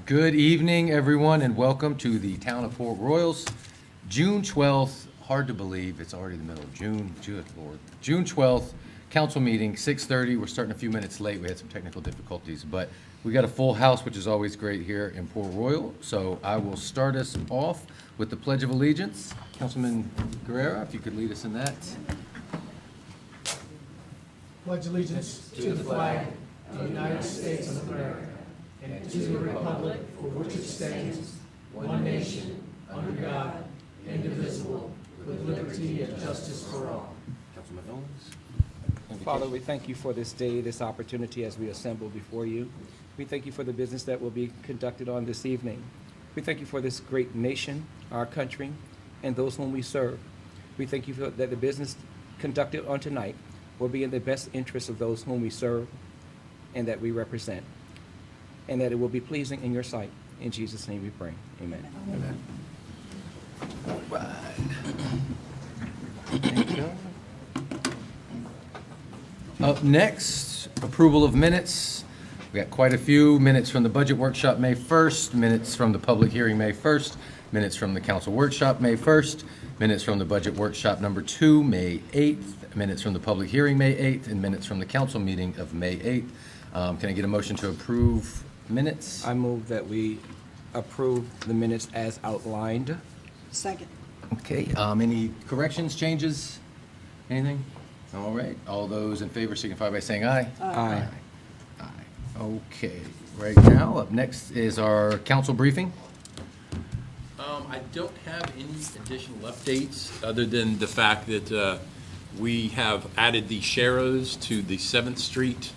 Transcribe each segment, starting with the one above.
Good evening, everyone, and welcome to the Town of Port Royals, June 12th, hard to believe, it's already the middle of June, good Lord. June 12th, council meeting, 6:30. We're starting a few minutes late. We had some technical difficulties, but we got a full house, which is always great here in Port Royal. So I will start us off with the Pledge of Allegiance. Councilman Guerrera, if you could lead us in that. Pledge allegiance to the flag of the United States of America and to the republic for which it stands, one nation, under God, indivisible, with liberty and justice for all. Councilman Owens. Father, we thank you for this day, this opportunity as we assemble before you. We thank you for the business that will be conducted on this evening. We thank you for this great nation, our country, and those whom we serve. We thank you that the business conducted on tonight will be in the best interest of those whom we serve and that we represent, and that it will be pleasing in your sight. In Jesus' name we pray. Amen. Amen. All right. Thank you. Up next, approval of minutes. We got quite a few minutes from the budget workshop May 1st, minutes from the public hearing May 1st, minutes from the council workshop May 1st, minutes from the budget workshop number 2 May 8th, minutes from the public hearing May 8th, and minutes from the council meeting of May 8th. Can I get a motion to approve minutes? I move that we approve the minutes as outlined. Second. Okay, any corrections, changes, anything? All right, all those in favor signify by saying aye. Aye. Aye. Okay, right now, up next is our council briefing. I don't have any additional updates other than the fact that we have added the Sharrows to the 7th Street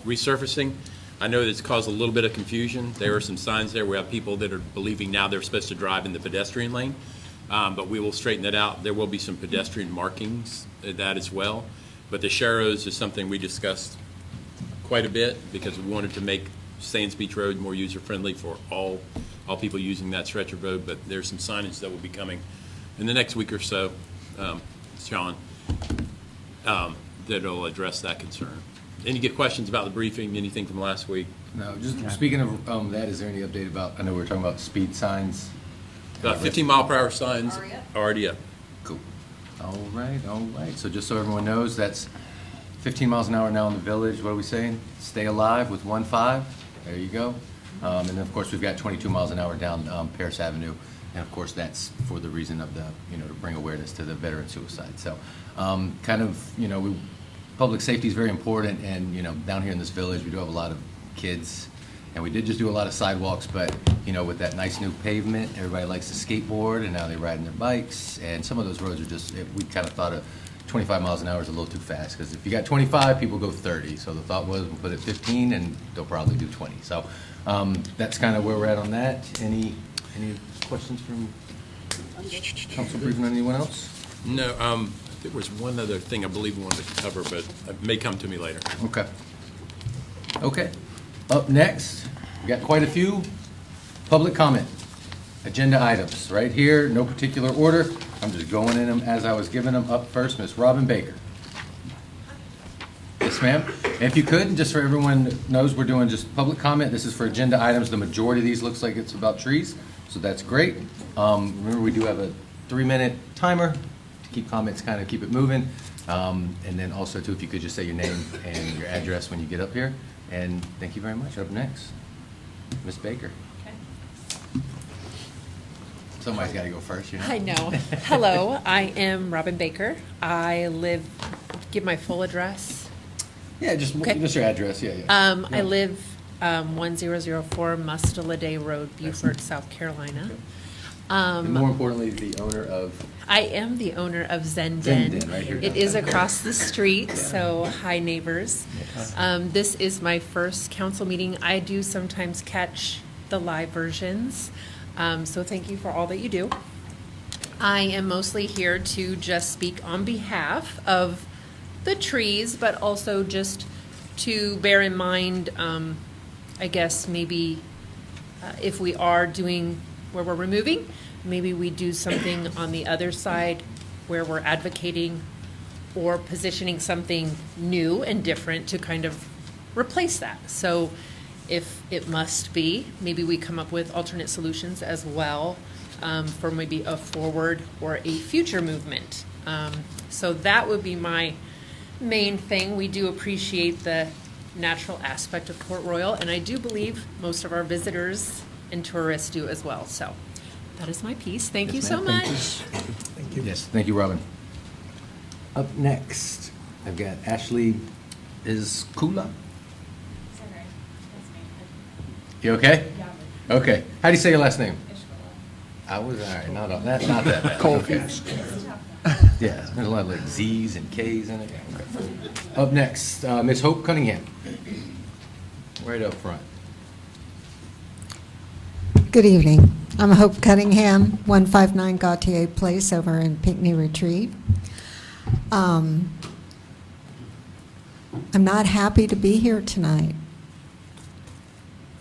resurfacing. I know that it's caused a little bit of confusion. There are some signs there. We have people that are believing now they're supposed to drive in the pedestrian lane, but we will straighten that out. There will be some pedestrian markings at that as well. But the Sharrows is something we discussed quite a bit because we wanted to make Sands Beach Road more user-friendly for all people using that stretch of road. But there's some signage that will be coming in the next week or so, Sean, that'll address that concern. Any get questions about the briefing, anything from last week? No, just speaking of that, is there any update about, I know we were talking about speed signs? 15-mile-per-hour signs already up. Cool. All right, all right. So just so everyone knows, that's 15 miles an hour now in the village. What are we saying? Stay alive with 1.5. There you go. And then, of course, we've got 22 miles an hour down Paris Avenue. And, of course, that's for the reason of the, to bring awareness to the veteran suicide. So public safety is very important. And, down here in this village, we do have a lot of kids. And we did just do a lot of sidewalks, but, with that nice new pavement, everybody likes to skateboard, and now they're riding their bikes. And some of those roads are just, we kind of thought of 25 miles an hour is a little too fast, because if you got 25, people go 30. So the thought was we'll put it 15, and they'll probably do 20. So that's kind of where we're at on that. Any questions from council briefing on anyone else? No, there was one other thing I believe we wanted to cover, but it may come to me later. Okay. Okay. Up next, we got quite a few public comment agenda items right here, no particular order. I'm just going in them as I was giving them. Up first, Ms. Robin Baker. Yes, ma'am. And if you could, just so everyone knows, we're doing just public comment. This is for agenda items. The majority of these looks like it's about trees, so that's great. Remember, we do have a 3-minute timer to keep comments, kind of keep it moving. And then also, too, if you could just say your name and your address when you get up here. And thank you very much. Up next, Ms. Baker. Somebody's got to go first, I know. Hello, I am Robin Baker. Give my full address. Yeah, just Okay. your address. Yeah. I live 1004 Musteladay Road, Beaufort, South Carolina. And more importantly, the owner of. I am the owner of Zen Zen Den. Den, right here. It is across the street, so hi neighbors. This is my first council meeting. I do sometimes catch the live versions, so thank you for all that you do. I am mostly here to just speak on behalf of the trees, but also just to bear in mind, I guess maybe if we are doing where we're removing, maybe we do something on the other side where we're advocating or positioning something new and different to kind of replace that. So if it must be, maybe we come up with alternate solutions as well for maybe a forward or a future movement. So that would be my main thing. We do appreciate the natural aspect of Port Royal, and I do believe most of our visitors and tourists do as well. So that is my piece. Thank you Yes, so ma'am. much. Thank you. Yes, thank you, Robin. Up next, I've got Ashley Iskula. You okay? Okay. How do you say your last name? I was, all right, not that bad. Cold. Yeah, there's a lot of like Z's and K's in it. Okay. Up next, Ms. Hope Cunningham. Right up front. Good evening. I'm Hope Cunningham, 159 Gautier Place over in Pinckney Retreat. I'm not happy to be here tonight.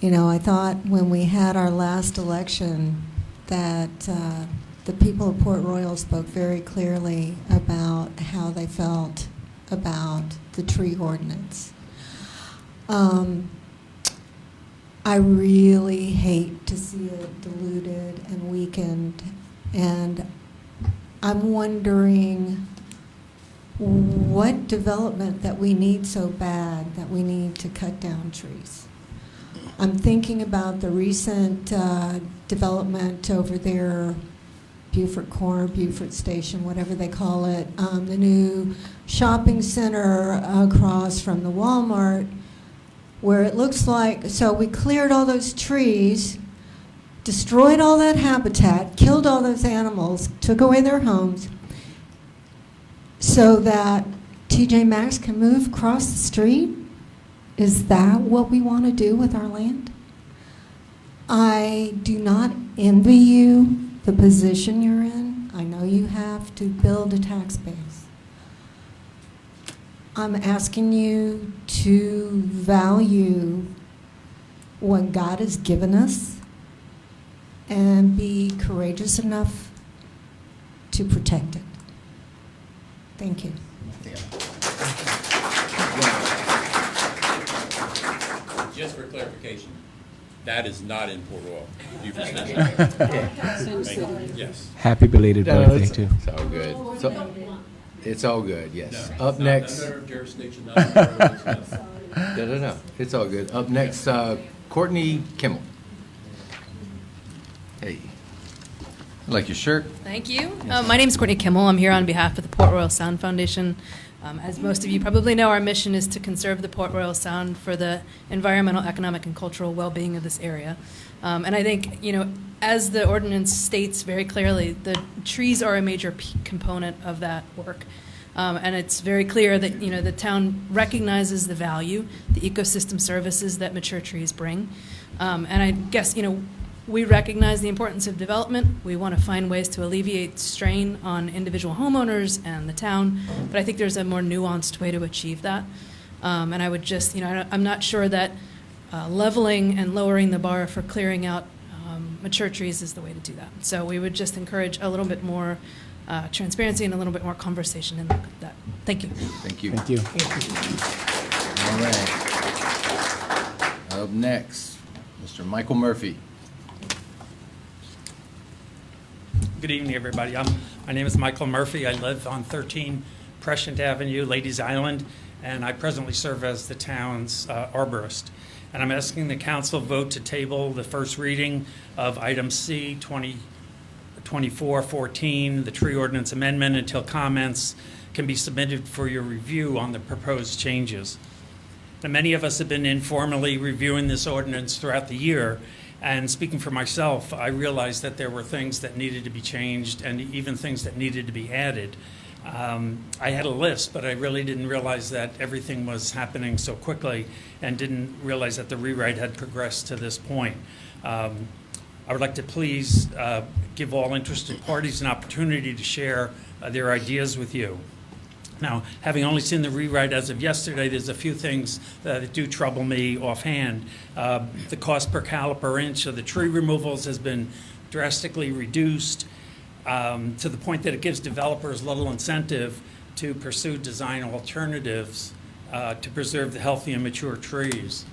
You know, I thought when we had our last election that the people of Port Royal spoke very clearly about how they felt about the tree ordinance. I really hate to see it diluted and weakened, and I'm wondering what development that we need so bad that we need to cut down trees. I'm thinking about the recent development over there, Beaufort Corner, Beaufort Station, whatever they call it, the new shopping center across from the Walmart, where it looks like, so we cleared all those trees, destroyed all that habitat, killed all those animals, took away their homes, so that TJ Maxx can move across the street? Is that what we want to do with our land? I do not envy you the position you're in. I know you have to build a tax base. I'm asking you to value what God has given us and be courageous enough to protect it. Thank you. Just for clarification, that is not in Port Royal. Beaufort Station. Thank you. Yes. Happy belated birthday, too. It's all good. It's all good, yes. Up Not next, under jurisdiction, not under no. It's all good. Up next, Courtney Kimmel. Hey. I like your shirt. Thank you. My name is Courtney Kimmel. I'm here on behalf of the Port Royal Sound Foundation. As most of you probably know, our mission is to conserve the Port Royal Sound for the environmental, economic, and cultural well-being of this area. And I think, you know, as the ordinance states very clearly, the trees are a major component of that work. And it's very clear that, you know, the town recognizes the value, the ecosystem services that mature trees bring. And I guess, you know, we recognize the importance of development. We want to find ways to alleviate strain on individual homeowners and the town, but I think there's a more nuanced way to achieve that. And I would just, you know, I'm not sure that leveling and lowering the bar for clearing out mature trees is the way to do that. So we would just encourage a little bit more transparency and a little bit more conversation in that. Thank you. Thank you. Thank you. All right. Up next, Mr. Michael Murphy. Good evening, everybody. My name is Michael Murphy. I live on 13 Prescient Avenue, Ladies Island, and I presently serve as the town's arborist. And I'm asking the council vote to table the first reading of item C 2414, the tree ordinance amendment, until comments can be submitted for your review on the proposed changes. Now, many of us have been informally reviewing this ordinance throughout the year. And speaking for myself, I realized that there were things that needed to be changed and even things that needed to be added. I had a list, but I really didn't realize that everything was happening so quickly and didn't realize that the rewrite had progressed to this point. I would like to please give all interested parties an opportunity to share their ideas with you. Now, having only seen the rewrite as of yesterday, there's a few things that do trouble me offhand. The cost per caliper inch of the tree removals has been drastically reduced to the point that it gives developers little incentive to pursue design alternatives to preserve the healthy and mature trees.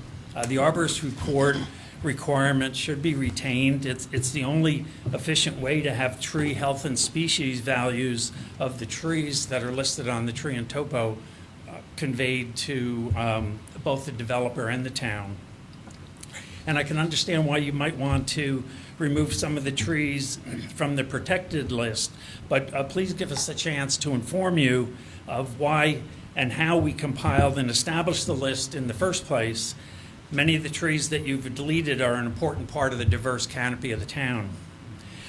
The arborist report requirement should be retained. It's the only efficient way to have tree health and species values of the trees that are listed on the tree and topo conveyed to both the developer and the town. And I can understand why you might want to remove some of the trees from the protected list, but please give us a chance to inform you of why and how we compiled and established the list in the first place. Many of the trees that you've deleted are an important part of the diverse canopy of the town.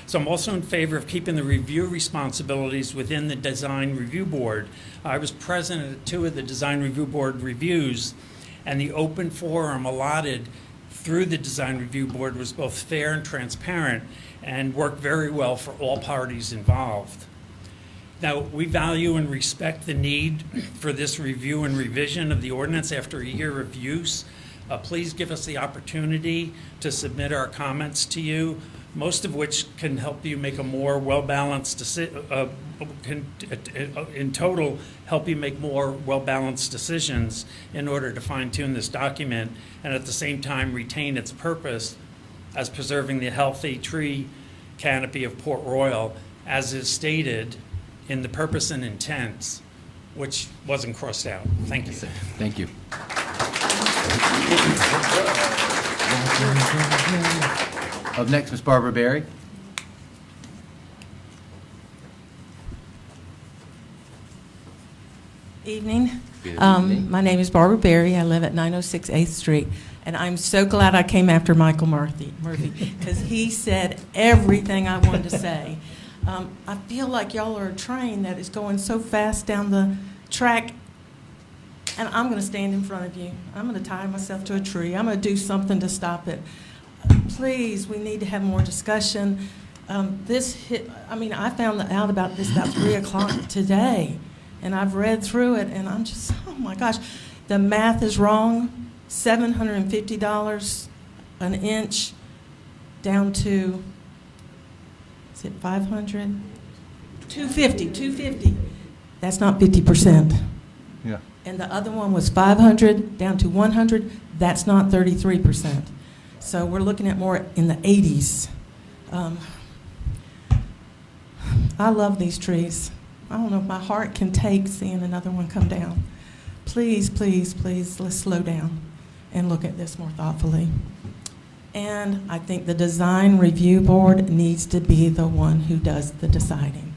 So I'm also in favor of keeping the review responsibilities within the Design Review Board. I was present at 2 of the Design Review Board reviews, and the open forum allotted through the Design Review Board was both fair and transparent and worked very well for all parties involved. Now, we value and respect the need for this review and revision of the ordinance after a year of use. Please give us the opportunity to submit our comments to you, most of which can help you make a more well-balanced, in total, help you make more well-balanced decisions in order to fine-tune this document and at the same time retain its purpose as preserving the healthy tree canopy of Port Royal as is stated in the purpose and intent, which wasn't crossed out. Thank you. Thank you. Up next, Ms. Barbara Berry. Evening. Good evening. My name is Barbara Berry. I live at 906 8th Street. And I'm so glad I came after Michael Murphy because he said everything I wanted to say. I feel like y'all are a train that is going so fast down the track, and I'm going to stand in front of you. I'm going to tie myself to a tree. I'm going to do something to stop it. Please, we need to have more discussion. I found out about this about 3 o'clock today, and I've read through it, and I'm just, oh my gosh, the math is wrong. $750 an inch down to, is it 500? 250. That's not 50%. Yeah. And the other one was 500 down to 100. That's not 33%. So we're looking at more in the 80s. I love these trees. I don't know if my heart can take seeing another one come down. Please, please, please, let's slow down and look at this more thoughtfully. And I think the Design Review Board needs to be the one who does the deciding.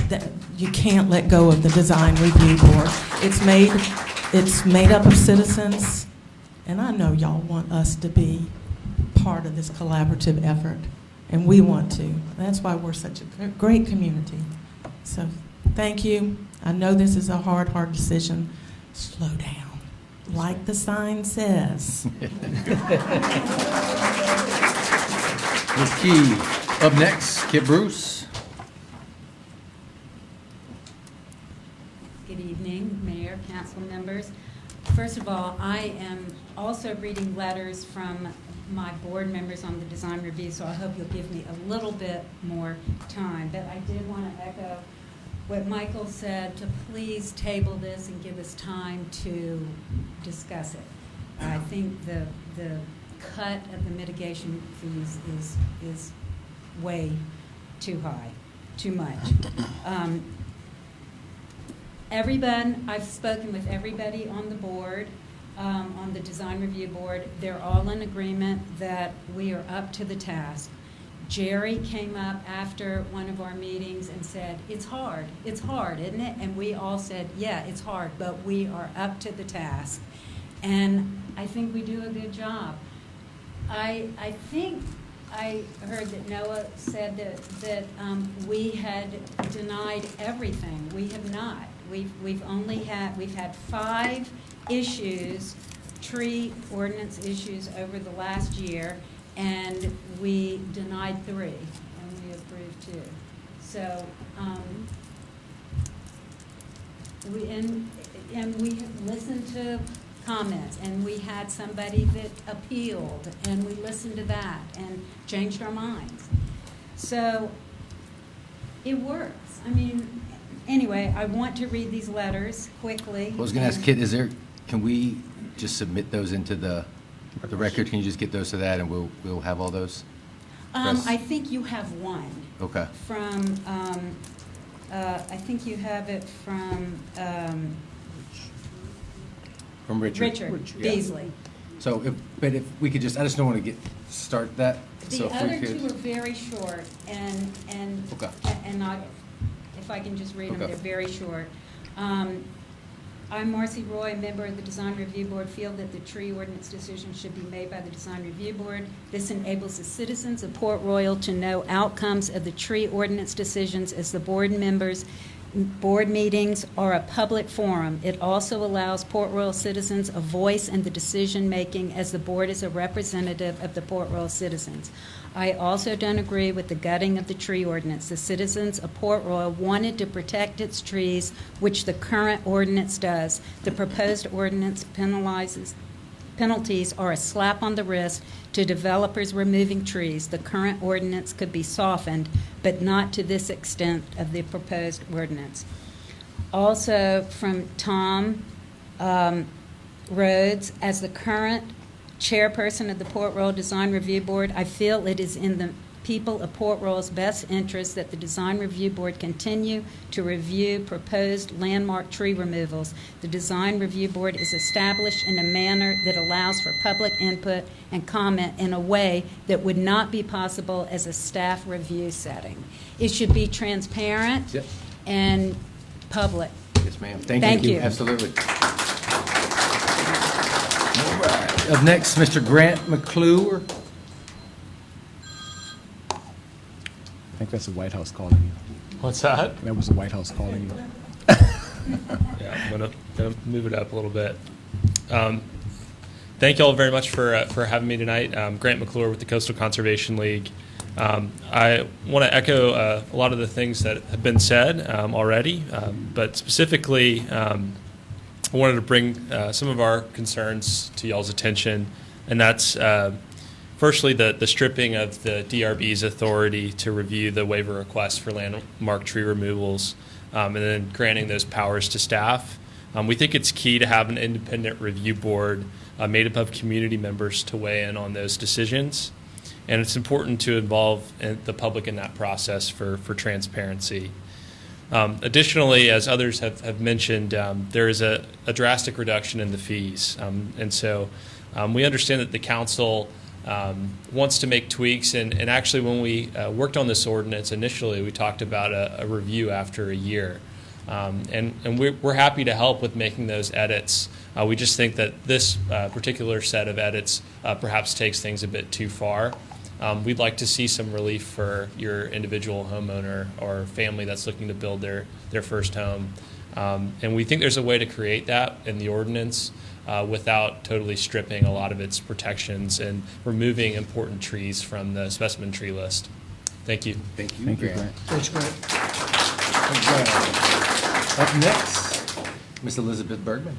That you can't let go of the Design Review Board. It's made up of citizens, and I know y'all want us to be part of this collaborative effort, and we want to. That's why we're such a great community. So thank you. I know this is a hard decision. Slow down, like the sign says. Ms. Key. Up next, Kip Bruce. Good evening, Mayor, council members. First of all, I am also reading letters from my board members on the design review, so I hope you'll give me a little bit more time. But I did want to echo what Michael said, to please table this and give us time to discuss it. I think the cut of the mitigation fees is way too high, too much. I've spoken with everybody on the board, on the design review board. They're all in agreement that we are up to the task. Jerry came up after one of our meetings and said, it's hard, isn't it? And we all said, yeah, it's hard, but we are up to the task. And I think we do a good job. I think I heard that Noah said that we had denied everything. We have not. We've had 5 issues, tree ordinance issues over the last year, and we denied 3, and we approved 2. So we listened to comments, and we had somebody that appealed, and we listened to that and changed our minds. So it works. I mean, anyway, I want to read these letters quickly. I was going to ask Kit, can we just submit those into the record? Can you just get those to that, and we'll have all those? Press? I think you have one Okay. from, I think you have it from From Richard. Richard Yeah. Beasley. So, if we could just, I just don't want to start that. The So if we other could- two are very short, and Okay. if I can just read them, Okay. they're very short. I'm Marcy Roy, member of the Design Review Board, feel that the tree ordinance decision should be made by the Design Review Board. This enables the citizens of Port Royal to know outcomes of the tree ordinance decisions as the board meetings are a public forum. It also allows Port Royal citizens a voice in the decision-making as the board is a representative of the Port Royal citizens. I also don't agree with the gutting of the tree ordinance. The citizens of Port Royal wanted to protect its trees, which the current ordinance does. The proposed ordinance penalties are a slap on the wrist to developers removing trees. The current ordinance could be softened, but not to this extent of the proposed ordinance. Also from Tom Rhodes, as the current chairperson of the Port Royal Design Review Board, I feel it is in the people of Port Royal's best interest that the Design Review Board continue to review proposed landmark tree removals. The Design Review Board is established in a manner that allows for public input and comment in a way that would not be possible as a staff review setting. It should be transparent Yep. and public. Yes, ma'am. Thank you. Thank you. Absolutely. All right. Up next, Mr. Grant McClure. I think that's the White House calling you. What's that? That was the White House calling you. Yeah, I'm gonna move it up a little bit. Thank you all very much for having me tonight. Grant McClure with the Coastal Conservation League. I want to echo a lot of the things that have been said already, but specifically, I wanted to bring some of our concerns to y'all's attention, and that's firstly the stripping of the DRB's authority to review the waiver request for landmark tree removals, and then granting those powers to staff. We think it's key to have an independent review board made up of community members to weigh in on those decisions. And it's important to involve the public in that process for transparency. Additionally, as others have mentioned, there is a drastic reduction in the fees. And so we understand that the council wants to make tweaks. And actually, when we worked on this ordinance initially, we talked about a review after a year. And we're happy to help with making those edits. We just think that this particular set of edits perhaps takes things a bit too far. We'd like to see some relief for your individual homeowner or family that's looking to build their first home. And we think there's a way to create that in the ordinance without totally stripping a lot of its protections and removing important trees from the specimen tree list. Thank you. Thank you, Thank you, Grant. Grant. Thanks, Grant. Up next, Miss Elizabeth Bergman.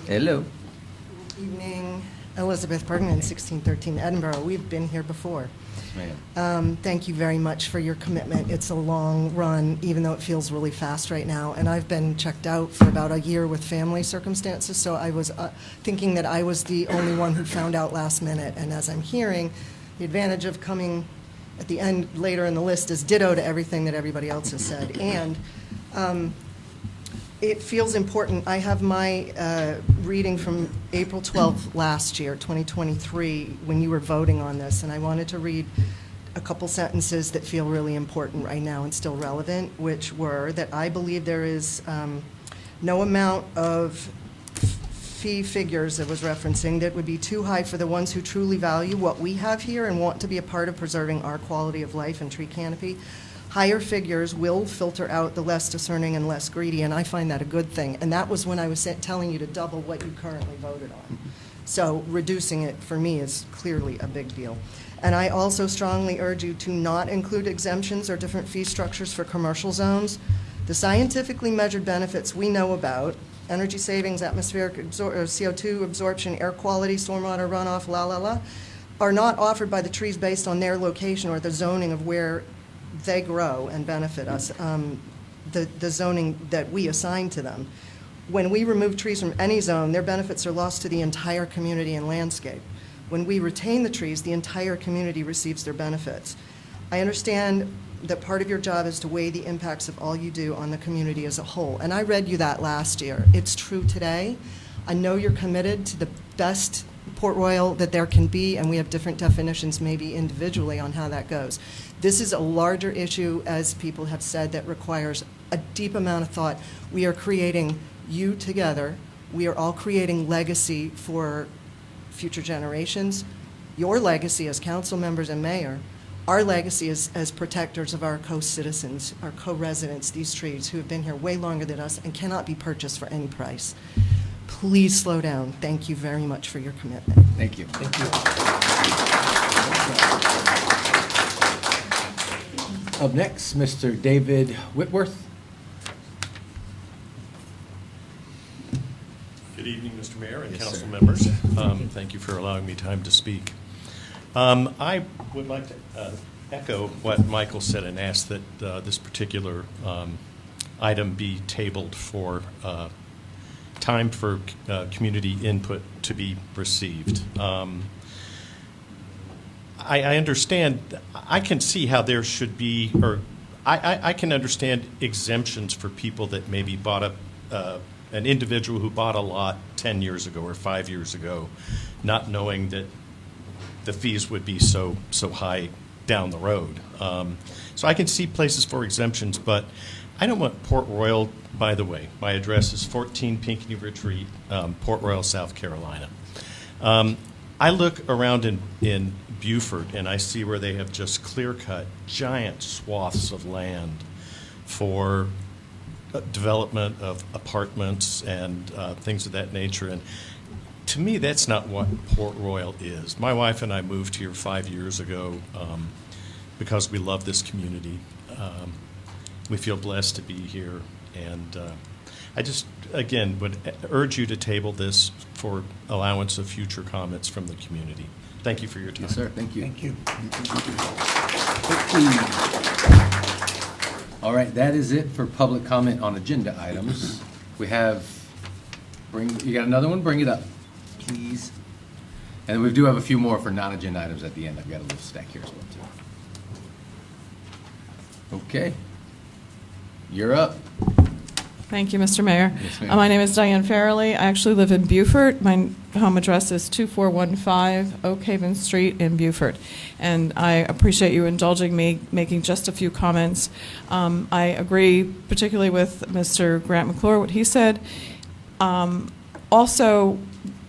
Hello. Evening, Elizabeth Bergman, 1613 Edinburgh. We've been here before. Ma'am. Thank you very much for your commitment. It's a long run, even though it feels really fast right now. And I've been checked out for about a year with family circumstances, so I was thinking that I was the only one who found out last minute. And as I'm hearing, the advantage of coming at the end later in the list is ditto to everything that everybody else has said. And it feels important. I have my reading from April 12th last year, 2023, when you were voting on this, and I wanted to read a couple sentences that feel really important right now and still relevant, which were that I believe there is no amount of fee figures that was referencing that would be too high for the ones who truly value what we have here and want to be a part of preserving our quality of life and tree canopy. Higher figures will filter out the less discerning and less greedy, and I find that a good thing. And that was when I was telling you to double what you currently voted on. So reducing it, for me, is clearly a big deal. And I also strongly urge you to not include exemptions or different fee structures for commercial zones. The scientifically measured benefits we know about, energy savings, atmospheric CO2 absorption, air quality, stormwater runoff, are not offered by the trees based on their location or the zoning of where they grow and benefit us, the zoning that we assign to them. When we remove trees from any zone, their benefits are lost to the entire community and landscape. When we retain the trees, the entire community receives their benefits. I understand that part of your job is to weigh the impacts of all you do on the community as a whole, and I read you that last year. It's true today. I know you're committed to the best Port Royal that there can be, and we have different definitions maybe individually on how that goes. This is a larger issue, as people have said, that requires a deep amount of thought. We are creating you together. We are all creating legacy for future generations. Your legacy as council members and mayor, our legacy as protectors of our co-citizens, our co-residents, these trees who have been here way longer than us and cannot be purchased for any price. Please slow down. Thank you very much for your commitment. Thank you. Thank you. Up next, Mr. David Whitworth. Good evening, Mr. Mayor and Yes, council sir. members. Thank you for allowing me time to speak. I would like to echo what Michael said and ask that this particular item be tabled for time for community input to be received. I understand, I can see how there should be, or I can understand exemptions for people that maybe bought an individual who bought a lot 10 years ago or 5 years ago, not knowing that the fees would be so high down the road. So I can see places for exemptions, but I don't want Port Royal, by the way, my address is 14 Pinckney Retreat, Port Royal, South Carolina. I look around in Beaufort and I see where they have just clear-cut giant swaths of land for development of apartments and things of that nature. And to me, that's not what Port Royal is. My wife and I moved here 5 years ago because we love this community. We feel blessed to be here. And I just, again, would urge you to table this for allowance of future comments from the community. Thank you for your time. Yes, sir. Thank you. Thank you. All right, that is it for public comment on agenda items. We have, you got another one? Bring it up, please. And we do have a few more for non-agenda items at the end. I've got a little stack here as well, too. Okay. You're up. Thank you, Mr. Mayor. Yes, ma'am. My name is Diane Farrelly. I actually live in Beaufort. My home address is 2415 Oak Haven Street in Beaufort. And I appreciate you indulging me making just a few comments. I agree particularly with Mr. Grant McClure, what he said. Also,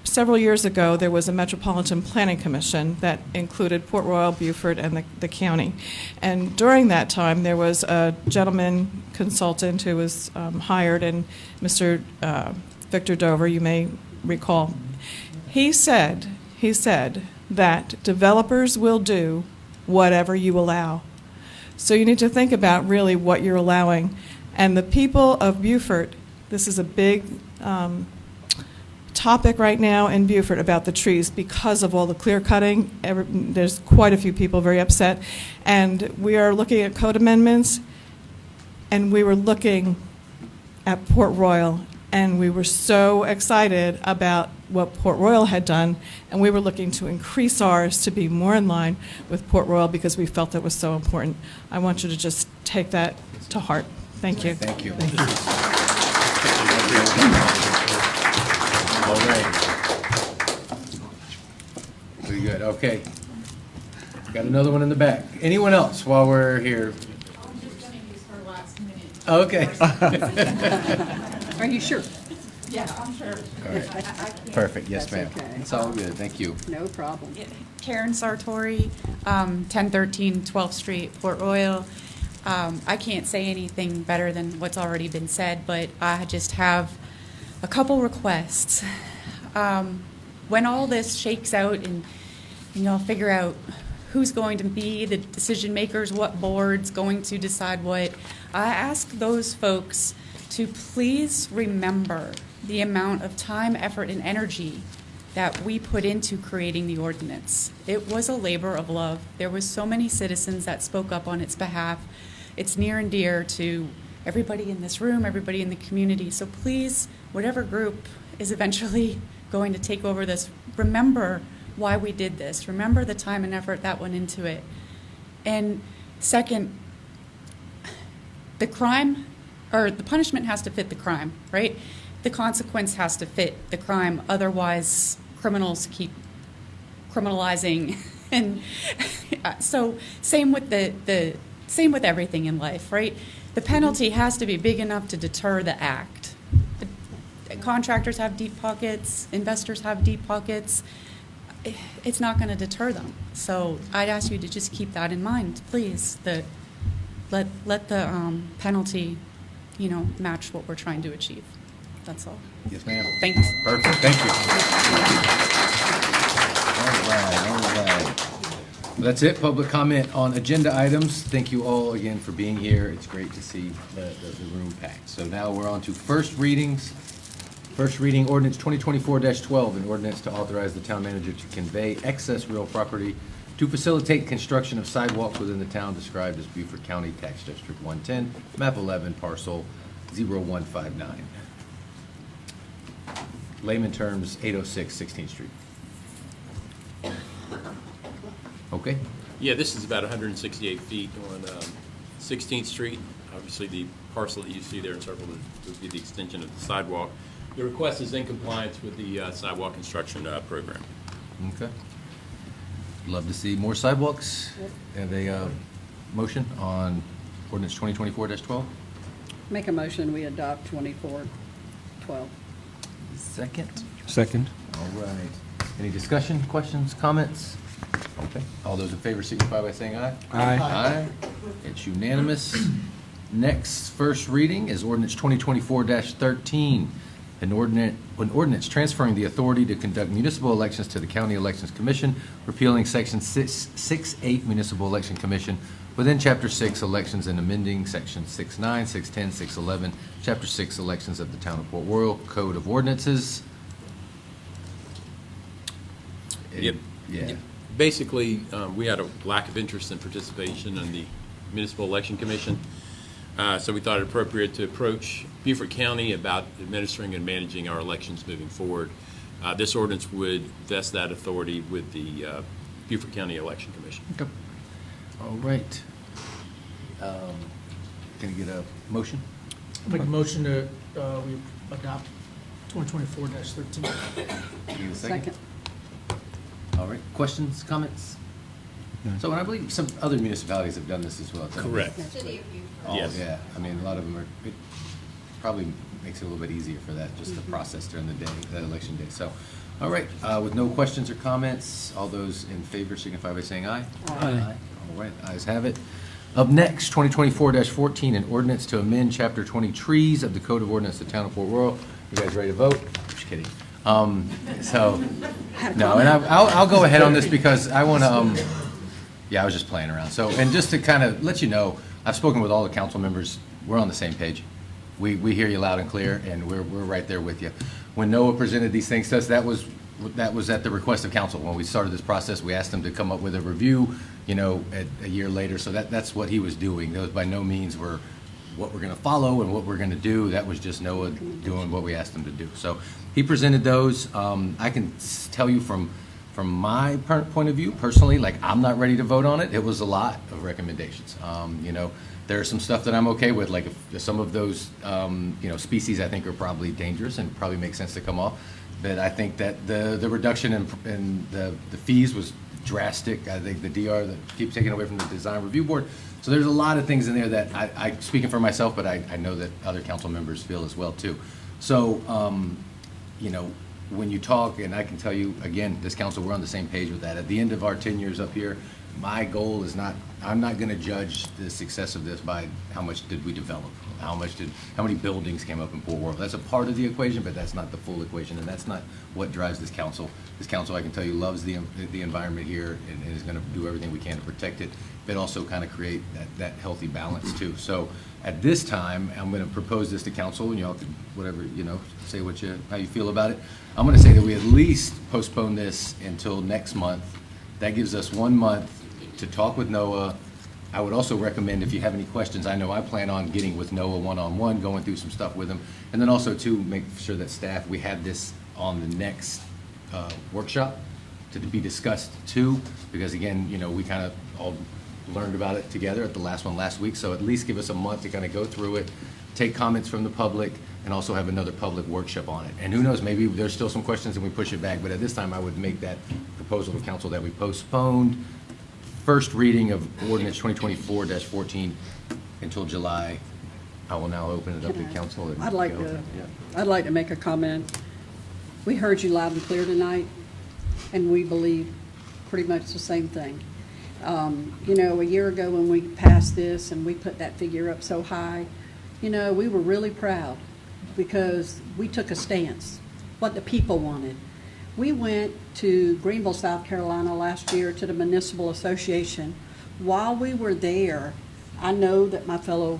several years ago, there was a Metropolitan Planning Commission that included Port Royal, Beaufort, and the county. And during that time, there was a gentleman consultant who was hired, and Mr. Victor Dover, you may recall. He said that developers will do whatever you allow. So you need to think about really what you're allowing. And the people of Beaufort, this is a big topic right now in Beaufort about the trees because of all the clear cutting. There's quite a few people very upset. And we are looking at code amendments, and we were looking at Port Royal, and we were so excited about what Port Royal had done, and we were looking to increase ours to be more in line with Port Royal because we felt that was so important. I want you to just take that to heart. Thank you. Thank you. Thank you. All right. Very good. Okay. Got another one in the back. Anyone else while we're here? Okay. Are you sure? Yeah, I'm sure. All right. Perfect. Yes, ma'am. Okay. It's all good. Thank you. No problem. Karen Sartori, 1013 12th Street, Port Royal. I can't say anything better than what's already been said, but I just have a couple requests. When all this shakes out and you'll figure out who's going to be the decision makers, what board's going to decide what, I ask those folks to please remember the amount of time, effort, and energy that we put into creating the ordinance. It was a labor of love. There was so many citizens that spoke up on its behalf. It's near and dear to everybody in this room, everybody in the community. So please, whatever group is eventually going to take over this, remember why we did this. Remember the time and effort that went into it. And second, the crime, or the punishment has to fit the crime, right? The consequence has to fit the crime. Otherwise, criminals keep criminalizing. And so same with same with everything in life, right? The penalty has to be big enough to deter the act. Contractors have deep pockets, investors have deep pockets. It's not going to deter them. So I'd ask you to just keep that in mind, please. That let the penalty, match what we're trying to achieve. That's all. Yes, ma'am. Thanks. Perfect, thank you. All right. Well, that's it, public comment on agenda items. Thank you all again for being here. It's great to see the room packed. So now we're on to first readings. First reading, ordinance 2024-12, an ordinance to authorize the town manager to convey excess real property to facilitate construction of sidewalks within the town described as Beaufort County Tax District 110, map 11, parcel 0159. Layman terms, 806 16th Street. Okay. Yeah, this is about 168 feet on 16th Street. Obviously, the parcel that you see there encircled would be the extension of the sidewalk. The request is in compliance with the sidewalk construction program. Okay. Love to see more sidewalks. Have a motion on ordinance 2024-12? Make a motion, we adopt 2412. Second. Second. All right. Any discussion, questions, comments? Okay. All those in favor signify by saying aye. Aye. Aye. It's unanimous. Next, first reading is ordinance 2024-13. An ordinance transferring the authority to conduct municipal elections to the County Elections Commission, repealing Section 6.8 Municipal Election Commission within Chapter 6 Elections and amending Section 6.9, 6.10, 6.11, Chapter 6 Elections of the Town of Port Royal Code of Ordinances. Yep. Yeah. Basically, we had a lack of interest in participation in the Municipal Election Commission. So we thought it appropriate to approach Beaufort County about administering and managing our elections moving forward. This ordinance would vest that authority with the Beaufort County Election Commission. Okay. All right. Can you get a motion? Make a motion to, we adopt 2024-13. Need a Second. All right. Questions, comments? So, and I believe some other municipalities have done this as well. Correct. Oh, Yes. yeah. I mean, a lot of them are, it probably makes it a little bit easier for that, just the process during the day, that election day. So, all right, with no questions or comments, all those in favor signify by saying aye. Aye. All right, ayes have it. Up next, 2024-14, an ordinance to amend Chapter 20 trees of the Code of Ordinance of the Town of Port Royal. You guys ready to vote? Just kidding. So, no, and I'll go ahead on this because I want to, yeah, I was just playing around. So, and just to kind of let you know, I've spoken with all the council members. We're on the same page. We hear you loud and clear, and we're right there with you. When Noah presented these things to us, that was at the request of council. When we started this process, we asked him to come up with a review, a year later. So that's what he was doing. Those by no means were what we're going to follow and what we're going to do. That was just Noah doing what we asked him to do. So he presented those. I can tell you from my point of view, personally, like I'm not ready to vote on it. It was a lot of recommendations. There's some stuff that I'm okay with, like if some of those, species I think are probably dangerous and probably make sense to come off. But I think that the reduction in the fees was drastic. I think the DR that keeps taking away from the design review board. So there's a lot of things in there that I speaking for myself, but I know that other council members feel as well too. So, when you talk, and I can tell you, again, this council, we're on the same page with that. At the end of our 10 years up here, my goal is I'm not going to judge the success of this by how much did we develop, how many buildings came up in Port Royal. That's a part of the equation, but that's not the full equation, and that's not what drives this council. This council, I can tell you, loves the environment here and is going to do everything we can to protect it, but also kind of create that healthy balance too. So at this time, I'm going to propose this to council, and y'all can whatever, say how you feel about it. I'm going to say that we at least postpone this until next month. That gives us 1 month to talk with Noah. I would also recommend, if you have any questions, I know I plan on getting with Noah one-on-one, going through some stuff with him, and then also too, make sure that staff, we have this on the next workshop to be discussed too, because again, you know, we kind of all learned about it together at the last one last week, so at least give us a month to kind of go through it, take comments from the public, and also have another public workshop on it. And who knows, maybe there's still some questions and we push it back, but at this time, I would make that proposal to council that we postponed first reading of ordinance 2024-14 until July. I will now open it up to council. and I'd like go. to, Yeah. I'd like to make a comment. We heard you loud and clear tonight, and we believe pretty much the same thing. You know, a year ago when we passed this and we put that figure up so high, you know, we were really proud because we took a stance, what the people wanted. We went to Greenville, South Carolina last year to the Municipal Association. While we were there, I know that my fellow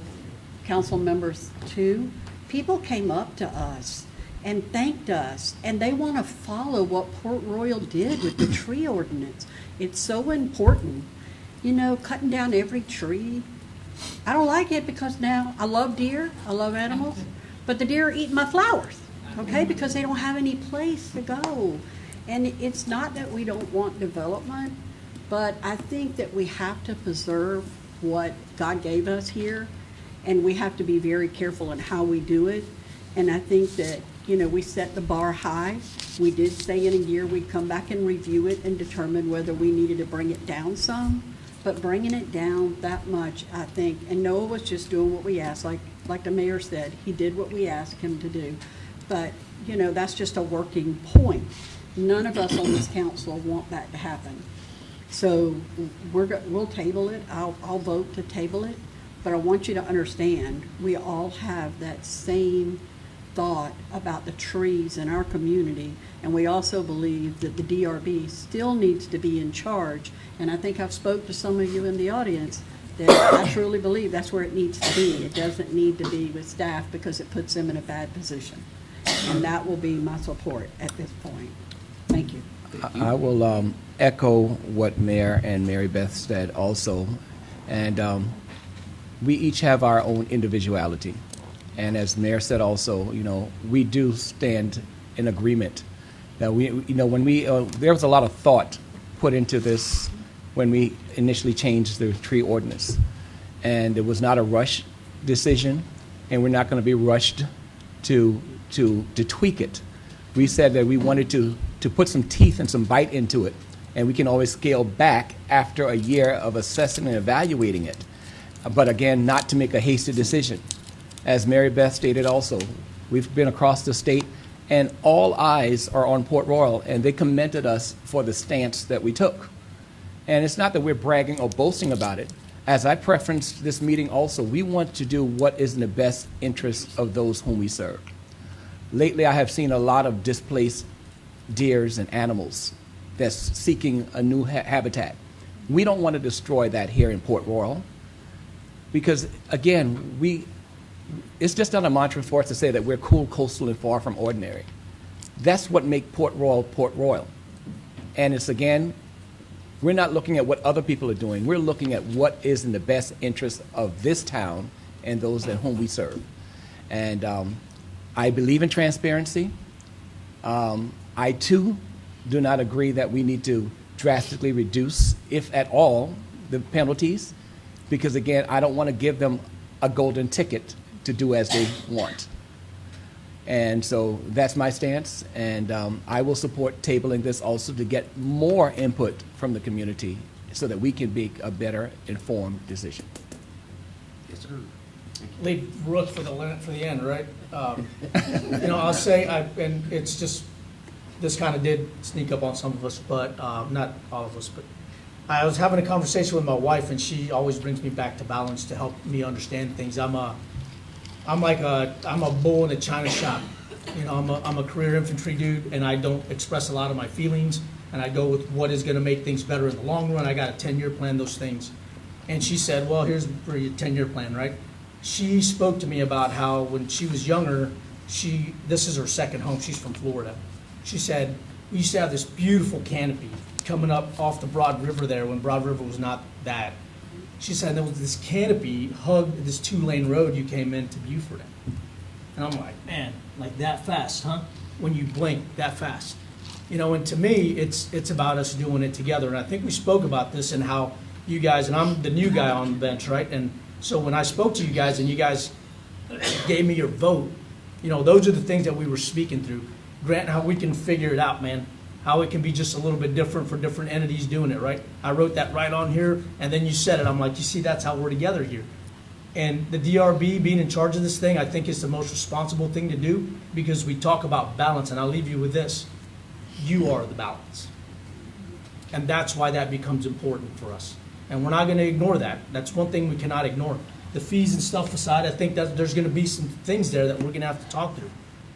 council members too, people came up to us and thanked us, and they want to follow what Port Royal did with the tree ordinance. It's so important. You know, cutting down every tree. I don't like it because now I love deer, I love animals, but the deer are eating my flowers, okay, because they don't have any place to go. And it's not that we don't want development, but I think that we have to preserve what God gave us here, and we have to be very careful in how we do it. And I think that, you know, we set the bar high. We did say in a year we'd come back and review it and determine whether we needed to bring it down some. But bringing it down that much, I think, and Noah was just doing what we asked, like the mayor said, he did what we asked him to do. But, you know, that's just a working point. None of us on this council want that to happen. So we'll table it. I'll vote to table it. But I want you to understand, we all have that same thought about the trees in our community, and we also believe that the DRB still needs to be in charge. And I think I've spoke to some of you in the audience that I truly believe that's where it needs to be. It doesn't need to be with staff because it puts them in a bad position. And that will be my support at this point. Thank you. I will echo what Mayor and Mary Beth said also. And we each have our own individuality. And as Mayor said also, you know, we do stand in agreement. That we, you know, when we, there was a lot of thought put into this when we initially changed the tree ordinance. And it was not a rush decision, and we're not going to be rushed to tweak it. We said that we wanted to put some teeth and some bite into it, and we can always scale back after a year of assessing and evaluating it. But again, not to make a hasty decision. As Mary Beth stated also, we've been across the state, and all eyes are on Port Royal, and they commended us for the stance that we took. And it's not that we're bragging or boasting about it. As I preferenced this meeting also, we want to do what is in the best interest of those whom we serve. Lately, I have seen a lot of displaced deers and animals that's seeking a new habitat. We don't want to destroy that here in Port Royal because, again, it's just not a mantra for us to say that we're cool, coastal, and far from ordinary. That's what makes Port Royal. And it's, again, we're not looking at what other people are doing. We're looking at what is in the best interest of this town and those at whom we serve. And I believe in transparency. I, too, do not agree that we need to drastically reduce, if at all, the penalties, because, again, I don't want to give them a golden ticket to do as they want. And so that's my stance, and I will support tabling this also to get more input from the community so that we can make a better informed decision. Yes, sir. Leave Rook for the end, right? You know, I'll say, and it's just, this kind of did sneak up on some of us, but not all of us, but I was having a conversation with my wife, and she always brings me back to balance to help me understand things. I'm a bull in a china shop. You know, I'm a career infantry dude, and I don't express a lot of my feelings, and I go with what is going to make things better in the long run. I got a 10-year plan, those things. And she said, well, here's for your 10-year plan, right? She spoke to me about how when she was younger, this is her second home. She's from Florida. She said, we used to have this beautiful canopy coming up off the Broad River there when Broad River was not that. she said there was this canopy hugged this 2-lane road you came into Buford in. And I'm like, man, like that fast, huh? When you blink that fast. You know, and to me, it's about us doing it together. And I think we spoke about this and how you guys, and I'm the new guy on the bench, right? And so when I spoke to you guys and you guys gave me your vote, you know, those are the things that we were speaking through. Grant, how we can figure it out, man. How it can be just a little bit different for different entities doing it, right? I wrote that right on here, and then you said it. I'm like, you see, that's how we're together here. And the DRB being in charge of this thing, I think is the most responsible thing to do, because we talk about balance, and I'll leave you with this. You are the balance. And that's why that becomes important for us. And we're not going to ignore that. That's one thing we cannot ignore. The fees and stuff aside, I think that there's going to be some things there that we're going to have to talk through.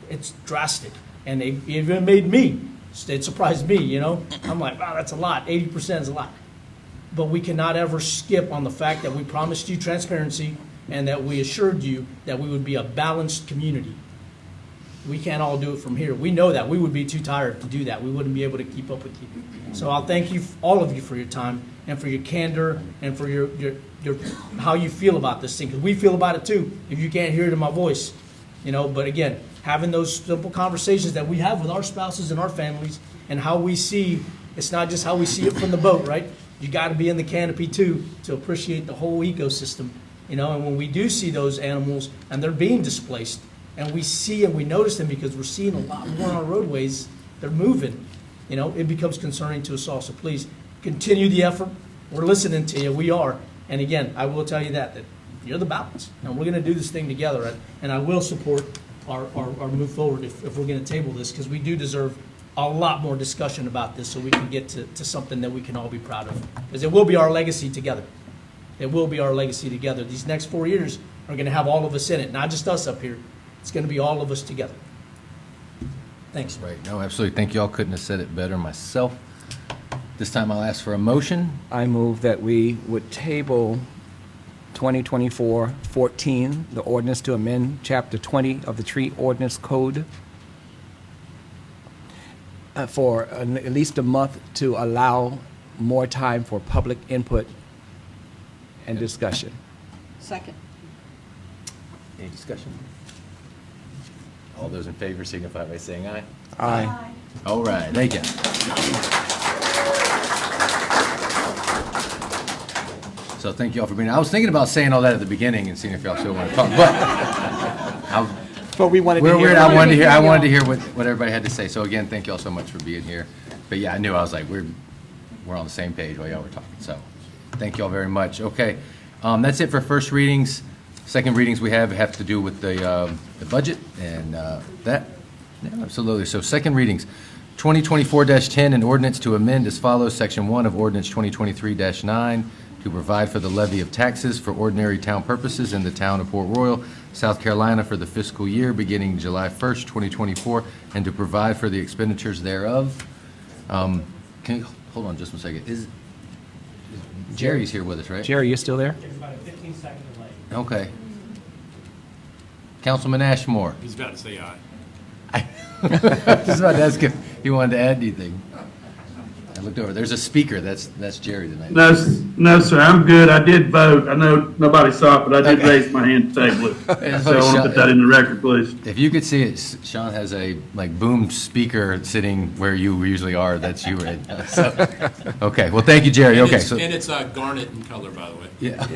It's drastic. And it even made me, it surprised me, you know. I'm like, wow, that's a lot. 80% is a lot. But we cannot ever skip on the fact that we promised you transparency and that we assured you that we would be a balanced community. We can't all do it from here. We know that. We would be too tired to do that. We wouldn't be able to keep up with you. So I'll thank you, all of you, for your time and for your candor and for your how you feel about this thing. Because we feel about it too, if you can't hear it in my voice. You know, but again, having those simple conversations that we have with our spouses and our families and how we see, it's not just how we see it from the boat, right? You got to be in the canopy too to appreciate the whole ecosystem. You know, and when we do see those animals and they're being displaced, and we see and we notice them because we're seeing a lot more on our roadways, they're moving, you know, it becomes concerning to us all. So please continue the effort. We're listening to you. We are. And again, I will tell you that you're the balance. And we're going to do this thing together. And I will support our move forward if we're going to table this, because we do deserve a lot more discussion about this so we can get to something that we can all be proud of. Because it will be our legacy together. It will be our legacy together. These next 4 years are going to have all of us in it, not just us up here. It's going to be all of us together. Thanks. Right. No, absolutely. Thank you all. Couldn't have said it better myself. This time I'll ask for a motion. I move that we would table 2024-14, the ordinance to amend Chapter 20 of the Tree Ordinance Code for at least a month to allow more time for public input and discussion. Second. Any discussion? All those in favor signify by saying aye. Aye. All right, thank you. So thank you all for being here. I was thinking about saying all that at the beginning and seeing if y'all still want to talk, but we wanted to we're hear. weird. I wanted to hear what everybody had to say. So again, thank you all so much for being here. But yeah, I knew I was like, we're on the same page while y'all were talking. So thank you all very much. Okay, that's it for first readings. Second readings we have to do with the budget and that. Yeah, absolutely. So second readings, 2024-10, an ordinance to amend as follows. Section 1 of Ordinance 2023-9 to provide for the levy of taxes for ordinary town purposes in the town of Port Royal, South Carolina for the fiscal year beginning July 1st, 2024, and to provide for the expenditures thereof. Can you hold on just a second? Jerry's here with us, right? Jerry, you still there? There's about a 15-second delay. Okay. Councilman Ashmore. He's about to say aye. Just about to ask if he wanted to add anything. I looked over. There's a speaker. That's Jerry tonight. No, sir. I'm good. I did vote. I know nobody saw it, but I did raise my hand to table it. So I want to put that in the record, please. If you could see it, Sean has a boom speaker sitting where you usually are. That's you, right? So, okay. Well, thank you, Jerry. Okay. And it's garnet in color, by the way. Yeah.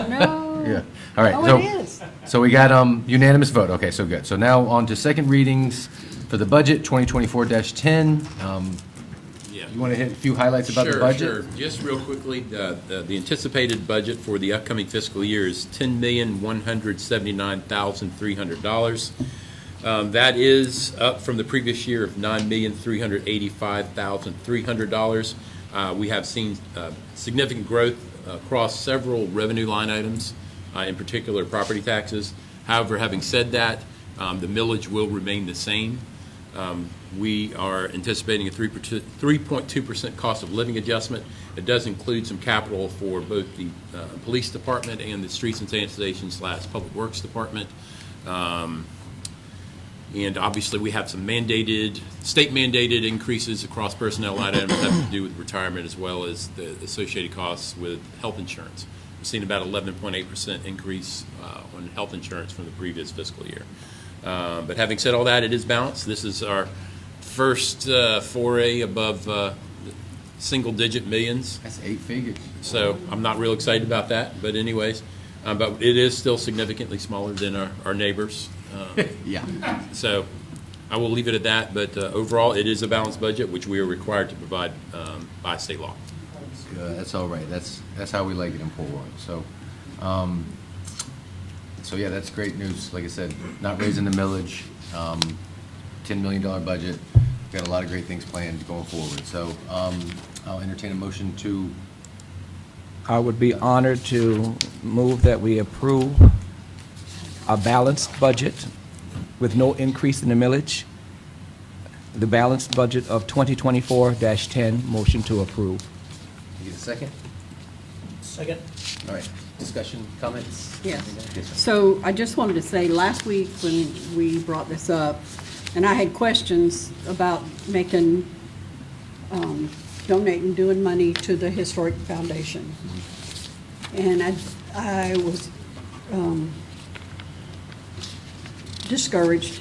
No. Yeah. All right. Oh, it is. So we got unanimous vote. Okay, so good. So now on to second readings for the budget, 2024-10. Yeah. You want to hit a few highlights about the budget? Sure. Just real quickly, the anticipated budget for the upcoming fiscal year is $10,179,300. That is up from the previous year of $9,385,300. We have seen significant growth across several revenue line items, in particular property taxes. However, having said that, the millage will remain the same. We are anticipating a 3.2% cost of living adjustment. It does include some capital for both the police department and the streets and sanitation / public works department. And obviously we have some state mandated increases across personnel line items that have to do with retirement as well as the associated costs with health insurance seen about 11.8% increase on health insurance from the previous fiscal year. But having said all that, it is balanced. This is our first foray above single-digit millions. That's 8 figures. So I'm not real excited about that, but anyways, but it is still significantly smaller than our neighbors. Yeah. So I will leave it at that, but overall, it is a balanced budget, which we are required to provide by state law. That's all right. That's how we like it in Port Royal. So, so yeah, that's great news. Like I said, not raising the millage, $10 million budget. Got a lot of great things planned going forward. So I'll entertain a motion to. I would be honored to move that we approve a balanced budget with no increase in the millage. The balanced budget of 2024-10, motion to approve. You get a second? Second. All right. Discussion, comments? Yes. Yes, sir. So I just wanted to say, last week when we brought this up, and I had questions about making, donating, doing money to the Historic Foundation. And I was discouraged.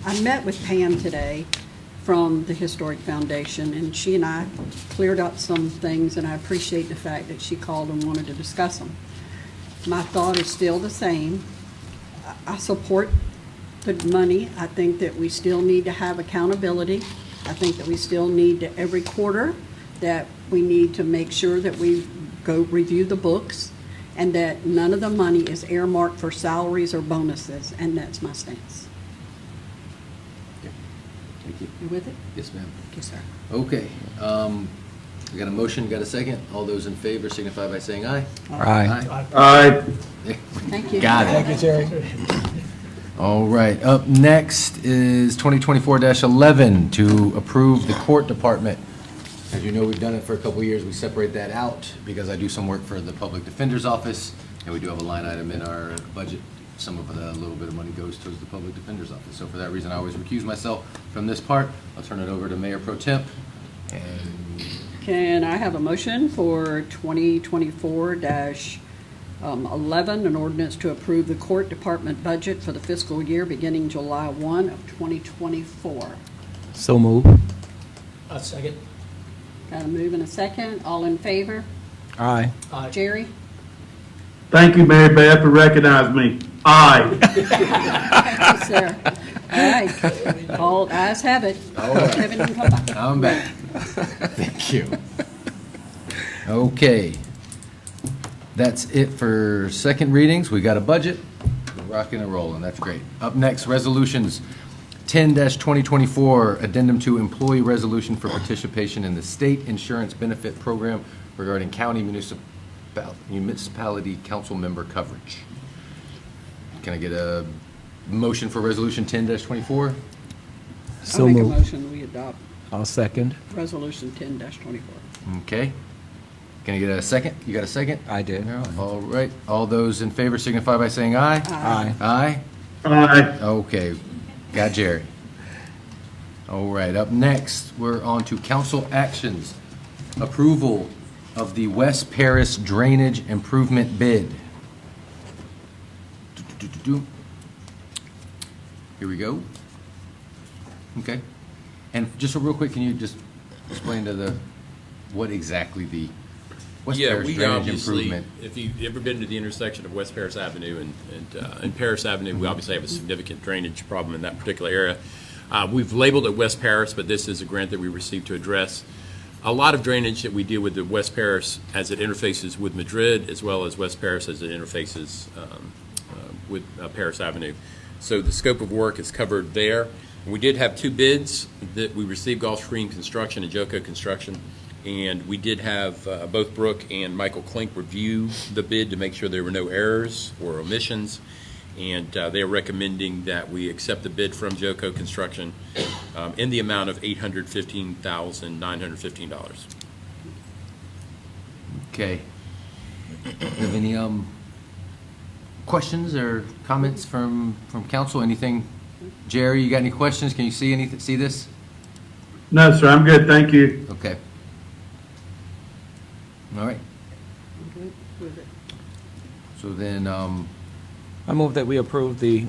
I met with Pam today from the Historic Foundation, and she and I cleared up some things, and I appreciate the fact that she called and wanted to discuss them. My thought is still the same. I support the money. I think that we still need to have accountability. I think that we still need to, every quarter, that we need to make sure that we go review the books and that none of the money is earmarked for salaries or bonuses, and that's my stance. Thank you. You with it? Yes, ma'am. Thank you, sir. Okay. We got a motion, got a second. All those in favor signify by saying aye. Aye. Aye. Thank you. Got it. Thank you, Terry. All right, up next is 2024-11 to approve the court department. As you know, we've done it for a couple of years. We separate that out because I do some work for the public defender's office, and we do have a line item in our budget. Some of a little bit of money goes towards the public defender's office. So for that reason, I always recuse myself from this part. I'll turn it over to Mayor Pro Temp. And Can I have a motion for 2024-11, an ordinance to approve the court department budget for the fiscal year beginning July 1 of 2024? So move. A second. Got a move and a second. All in favor? Aye. Aye. Jerry? Thank you, Mary Beth, for recognizing me. Aye. Thank you, sir. All right. All ayes have it. All right. Kevin, you can come back. I'm back. Thank you. Okay. That's it for second readings. We got a budget. We're rocking and rolling. That's great. Up next, resolutions 10-2024, addendum to employee resolution for participation in the state insurance benefit program regarding county municipality council member coverage. Can I get a motion for resolution 10-24? So I'll make a move. motion, we adopt I'll second. resolution 10-24. Okay. Can I get a second? You got a second? I did. All right. All those in favor signify by saying aye. Aye. Aye? Aye. Okay. Got Jerry. All right. Up next, we're on to council actions. Approval of the West Paris Drainage Improvement Bid. Here we go. Okay. And just real quick, can you just explain to what exactly the West Paris we Drainage obviously, Improvement? if you've ever been to the intersection of West Paris Avenue and Paris Avenue, we obviously have a significant drainage problem in that particular area. We've labeled it West Paris, but this is a grant that we received to address a lot of drainage that we deal with the West Paris as it interfaces with Madrid, as well as West Paris as it interfaces with Paris Avenue. So the scope of work is covered there. We did have two bids that we received, Gulfstream Construction and Joco Construction. And we did have both Brooke and Michael Klink review the bid to make sure there were no errors or omissions. And they're recommending that we accept the bid from Joco Construction in the amount of $815,915. Okay. Have any questions or comments from council? Anything? Jerry, you got any questions? Can you see anything? See this? No, sir, I'm good, thank you. Okay. All right. I'm good with it. So then, I move that we approve the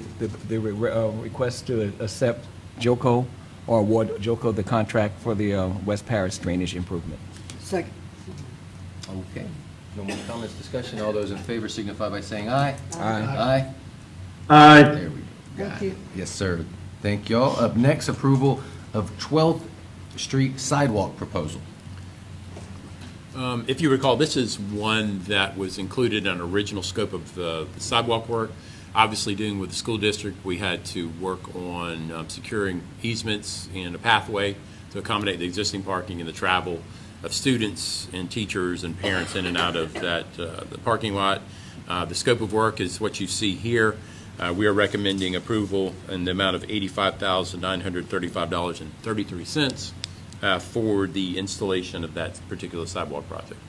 request to accept JOCO or award JOCO the contract for the West Paris drainage improvement. Second. okay. No more comments, discussion. All those in favor signify by saying aye. Aye. Aye. Aye. There we go. Got it. Yes, sir. Thank y'all. Up next, approval of 12th Street sidewalk proposal. If you recall, this is one that was included in an original scope of the sidewalk work. Obviously, dealing with the school district, we had to work on securing easements and a pathway to accommodate the existing parking and the travel of students and teachers and parents in and out of that the parking lot. The scope of work is what you see here. We are recommending approval in the amount of $85,935.33 for the installation of that particular sidewalk project.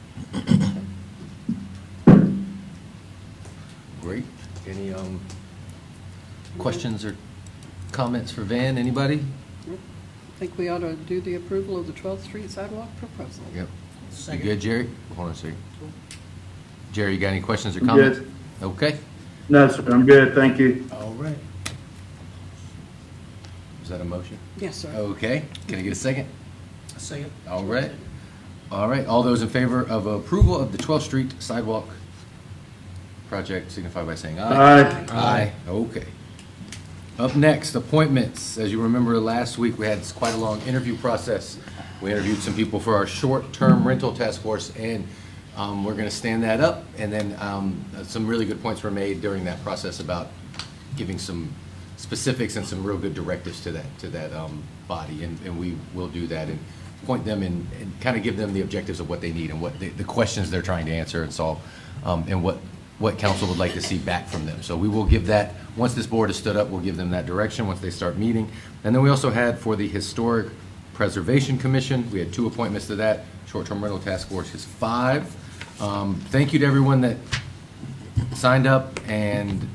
Great. Any questions or comments for Van? Anybody? I think we ought to do the approval of the 12th Street sidewalk proposal. Yep. You good, Jerry? Hold on a second. Jerry, you got any questions or comments? Good. Okay. No, sir, I'm good, thank you. All right. Is that a motion? Yes, sir. Okay. Can I get a second? A second. All right. All right. All those in favor of approval of the 12th Street sidewalk project signify by saying aye. Aye. Aye. Okay. Up next, appointments. As you remember, last week we had quite a long interview process. We interviewed some people for our short-term rental task force, and we're going to stand that up. And then some really good points were made during that process about giving some specifics and some real good directives to that body, and we will do that and point them and kind of give them the objectives of what they need and what the questions they're trying to answer and solve, and what council would like to see back from them. So we will give that, once this board is stood up, we'll give them that direction once they start meeting. And then we also had for the Historic Preservation Commission, we had 2 appointments to that. Short-Term Rental Task Force is 5. Thank you to everyone that signed up and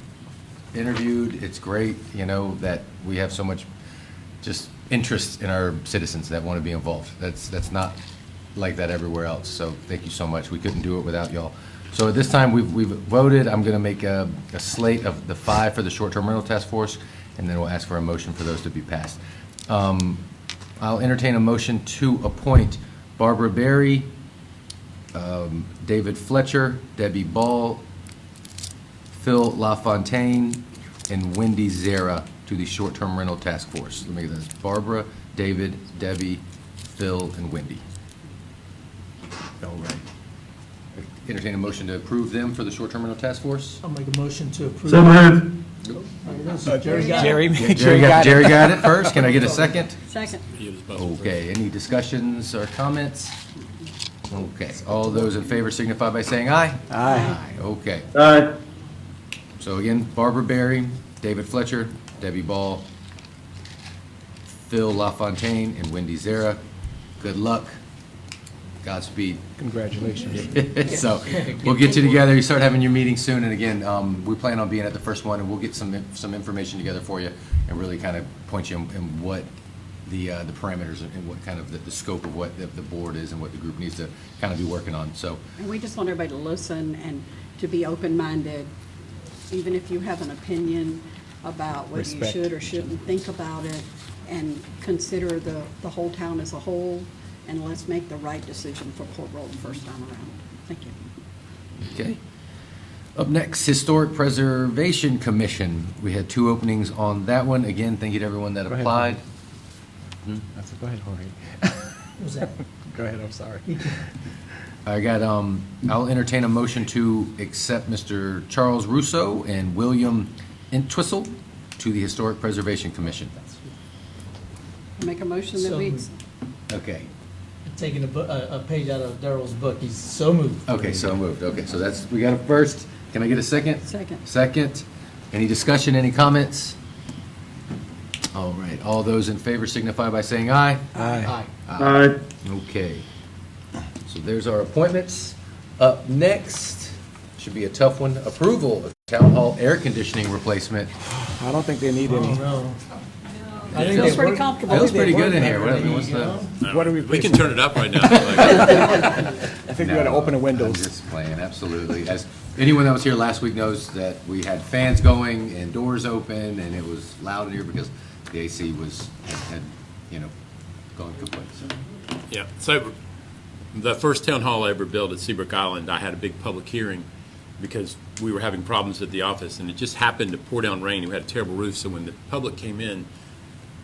interviewed. It's great, that we have so much just interest in our citizens that want to be involved. That's not like that everywhere else. So thank you so much. We couldn't do it without y'all. So at this time, we've voted. I'm going to make a slate of the 5 for the Short-Term Rental Task Force, and then we'll ask for a motion for those to be passed. I'll entertain a motion to appoint Barbara Berry, David Fletcher, Debbie Ball, Phil LaFontaine, and Wendy Zera to the Short-Term Rental Task Force. Let me get this. Barbara, David, Debbie, Phil, and Wendy. All right. Entertain a motion to approve them for the Short-Term Rental Task Force. I'll make a motion to approve. So moved. Jerry got it. Jerry got it first. Can I get a second? Second. Okay. Any discussions or comments? Okay. All those in favor signify by saying aye. Aye. Okay. Aye. So again, Barbara Berry, David Fletcher, Debbie Ball, Phil LaFontaine, and Wendy Zera. Good luck. Godspeed. Congratulations. So we'll get you together. You start having your meeting soon. And again, we plan on being at the first one, and we'll get some information together for you and really kind of point you in what the parameters and what kind of the scope of what the board is and what the group needs to kind of be working on. So And we just want everybody to listen and to be open-minded, even if you have an opinion about whether you should or shouldn't think about it, and consider the whole town as a whole, and let's make the right decision for Port Royal the first time around. Thank you. Okay. Up next, Historic Preservation Commission. We had 2 openings on that one. Again, thank you to everyone that applied. Go ahead, Jorge. What was that? Go ahead, I'm sorry. I got, I'll entertain a motion to accept Mr. Charles Russo and William Entwistle to the Historic Preservation Commission. Make a motion that we, Okay. Taking a page out of Daryl's book. He's so moved. Okay, so moved. Okay, so we got a first. Can I get a second? Second. Second. Any discussion, any comments? All right, all those in favor signify by saying aye. Aye. Aye. Okay. So there's our appointments. Up next, should be a tough one, approval of Town Hall air conditioning replacement. I don't think they need any. Oh, no. I It think feels they pretty work- comfortable. Feels I think pretty they good in work here. better What's than the? What are we? We can turn it up right now. I think we got to open the I'm windows. just playing, absolutely. As anyone that was here last week knows that we had fans going and doors open, and it was loud in here because the AC had gone kaput. So. Yeah, so the first town hall I ever built at Seabrook Island, I had a big public hearing because we were having problems at the office, and it just happened to pour down rain. We had a terrible roof, so when the public came in,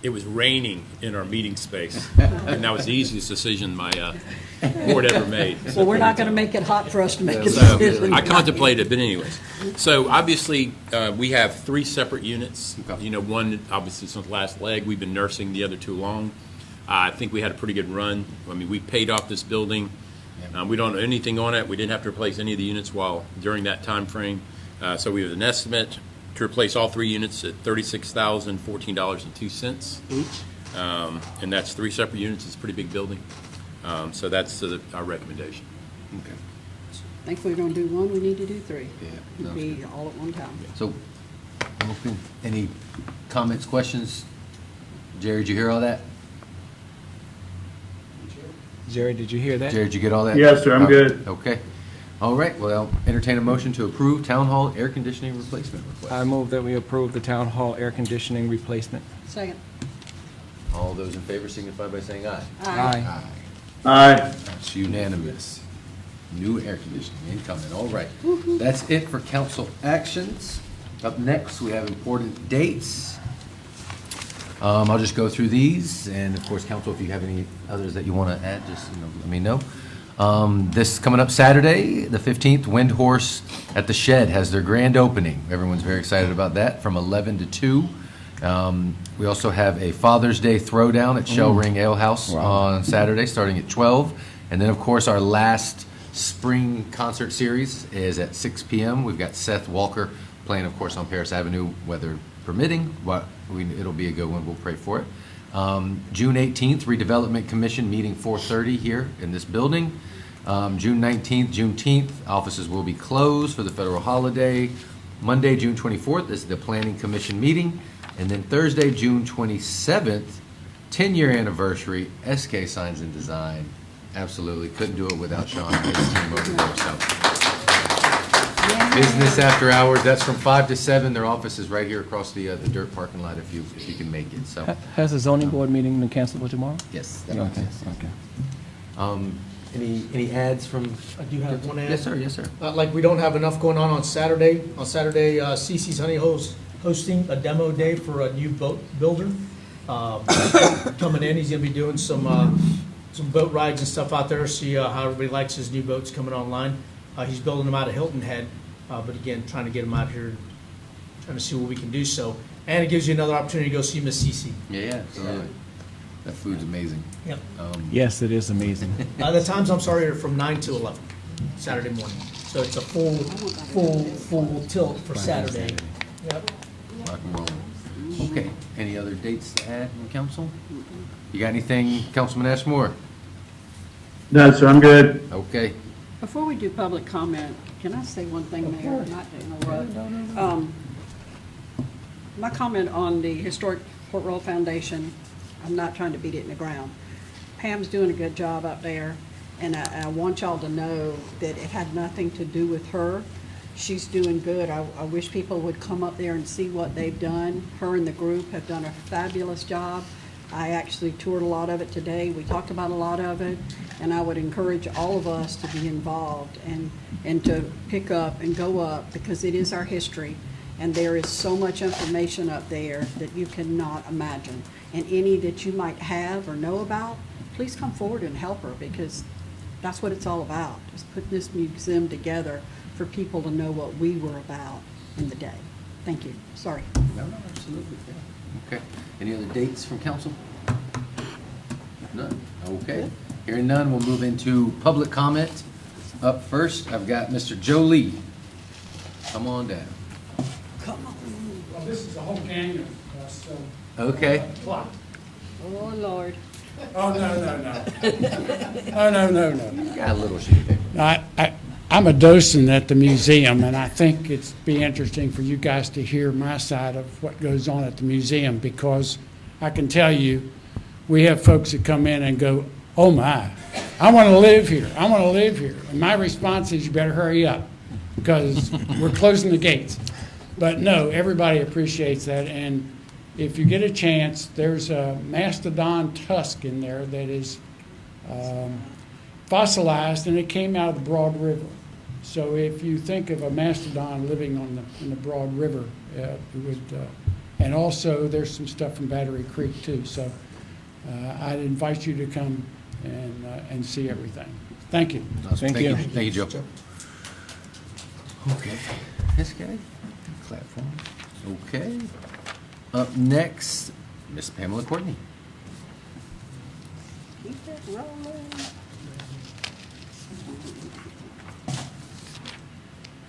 it was raining in our meeting space, and that was the easiest decision my board ever made. Well, we're not going to make it hot for us to make a So decision. I contemplated, but anyways. So obviously, we have 3 separate units. One obviously is on the last leg. We've been nursing the other 2 along. I think we had a pretty good run. I mean, we paid off this building. We don't know anything on it. We didn't have to replace any of the units during that time frame. So we have an estimate to replace all 3 units at $36,014.02 each. And that's 3 separate units. It's a pretty big building. So that's our recommendation. Okay. I think if we're going to do 1, we need to do 3. Yeah, It'd be all at one time. So, any comments, questions? Jerry, did you hear all that? Jerry, did you hear that? Jerry, did you get all that? Yes, sir, I'm good. Okay. All right, well, I'll entertain a motion to approve Town Hall air conditioning replacement request. I move that we approve the town hall air conditioning replacement. Second. All those in favor signify by saying aye. Aye. Aye. That's unanimous. New air conditioning incoming, all right. That's it for council actions. Up next, we have important dates. I'll just go through these, and of course, council, if you have any others that you want to add, just let me know. This coming up Saturday, the 15th, Wind Horse at the Shed has their grand opening. Everyone's very excited about that, from 11 to 2. We also have a Father's Day throwdown at Shell Ring Ale House on Saturday, starting at 12. And then, of course, our last spring concert series is at 6 p.m. We've got Seth Walker playing, of course, on Paris Avenue, weather permitting. But it'll be a good one. We'll pray for it. June 18th, Redevelopment Commission meeting 4:30 here in this building. June 19th, Juneteenth, offices will be closed for the federal holiday. Monday, June 24th, is the Planning Commission meeting. And then Thursday, June 27th, 10-year anniversary, SK Signs and Design. Absolutely, couldn't do it without Sean and his team over there. So, business after hours, that's from 5 to 7. Their office is right here across the dirt parking lot if you can make it. So, Has the zoning board meeting been canceled for tomorrow? yes. Okay, okay. Any ads from? I do have one ad. Yes, sir. Yes, sir. Like, we don't have enough going on Saturday. On Saturday, CC's Honey Hole's hosting a demo day for a new boat builder. Coming in, he's gonna be doing some boat rides and stuff out there, see how everybody likes his new boats coming online. He's building them out of Hilton Head, but again, trying to get them out here, trying to see what we can do so. And it gives you another opportunity to go see Miss CC. Yeah, absolutely. That food's amazing. Yep. Yes, it is amazing. The times, I'm sorry, are from 9 to 11, Saturday morning. So it's a full tilt for Saturday. Yep. Rock and roll. Okay, any other dates to add from council? You got anything, Councilman Ashmore? No, sir, I'm good. Okay. Before we do public comment, can I say one thing, Mayor? Not to interrupt. My comment on the Historic Port Royal Foundation, I'm not trying to beat it in the ground. Pam's doing a good job up there, and I want y'all to know that it had nothing to do with her. She's doing good. I wish people would come up there and see what they've done. Her and the group have done a fabulous job. I actually toured a lot of it today. We talked about a lot of it, and I would encourage all of us to be involved and to pick up and go up, because it is our history, and there is so much information up there that you cannot imagine. And any that you might have or know about, please come forward and help her, because that's what it's all about, is putting this museum together for people to know what we were about in the day. Thank you. Sorry. No, absolutely. Yeah. Okay. Any other dates from council? None. Okay. Hearing none, we'll move into public comment. Up first, I've got Mr. Joe Lee. Come on down. Well, this is the whole canyon. Okay. Oh, Lord. Oh, no. Oh, no. You got a little sheet of paper. I'm a docent at the museum, and I think it'd be interesting for you guys to hear my side of what goes on at the museum, because I can tell you, we have folks that come in and go, oh my, I want to live here. I want to live here. And my response is, you better hurry up, because we're closing the gates. But no, everybody appreciates that, and if you get a chance, there's a mastodon tusk in there that is fossilized, and it came out of the Broad River. So if you think of a mastodon living in the Broad River, it would, and also there's some stuff from Battery Creek too. So I'd invite you to come and see everything. Thank you. Thank you. Thank you, Joe. Okay. This guy, platform. Okay. Up next, Miss Pamela Courtney. Keep it rolling.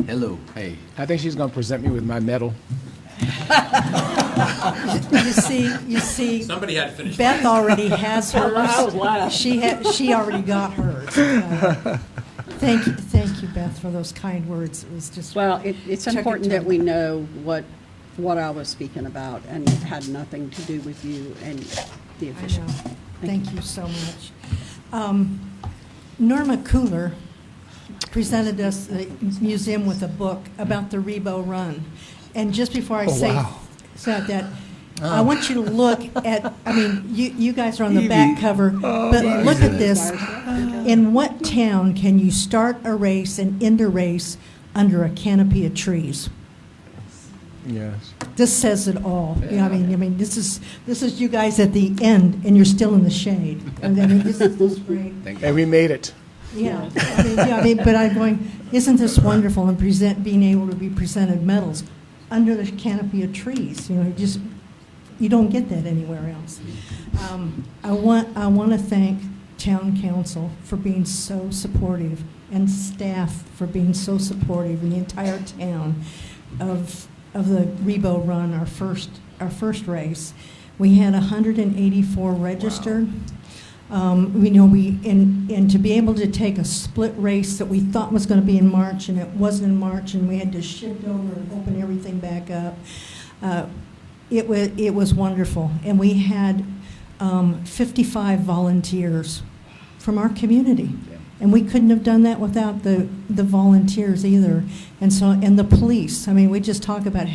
Hello. Hey. I think she's going to present me with my medal. You see, Somebody had to finish. Beth already has I was hers. last. She already got hers. Thank you, Beth, for those kind words. It was just. Well, it's Chuck it important to that we know what I was speaking about, and it had nothing to do with you and the I officials. know. Thank you so much. Norma Cooler presented us, the museum, with a book about the Rebo Run. And just before I say that, I want you to look at, I mean, you guys are on the back cover, but look at this. In what town can you start a race and end a race under a canopy of trees? Yes. This says it all. You know, I mean, this is you guys at the end, and you're still in the shade. And I mean, this is great. And we made it. Yeah, but I'm going, isn't this wonderful? And being able to be presented medals under the canopy of trees. You know, you don't get that anywhere else. I want to thank Town Council for being so supportive, and staff for being so supportive, in the entire town of the Rebo Run, our first race. We had 184 registered. And to be able to take a split race that we thought was going to be in March, and it wasn't in March, and we had to shift over and open everything back up. It was wonderful, and we had 55 volunteers from our community, and we couldn't have done that without the volunteers either. And the police. I mean, we just talk about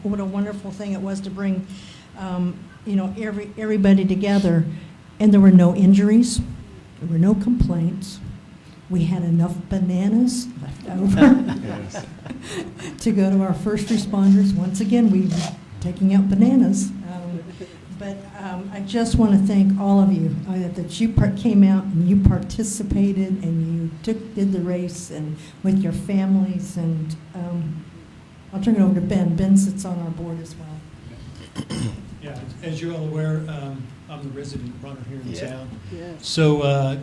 what a wonderful thing it was to bring, everybody together. And there were no injuries, there were no complaints. We had enough bananas left over to go to our first responders. Once again, we were taking out bananas. But I just want to thank all of you that you came out and you participated and you did the race and with your families. And I'll turn it over to Ben. Ben sits on our board as well. Yeah, as you're all aware, I'm the resident runner here in town. Yes. So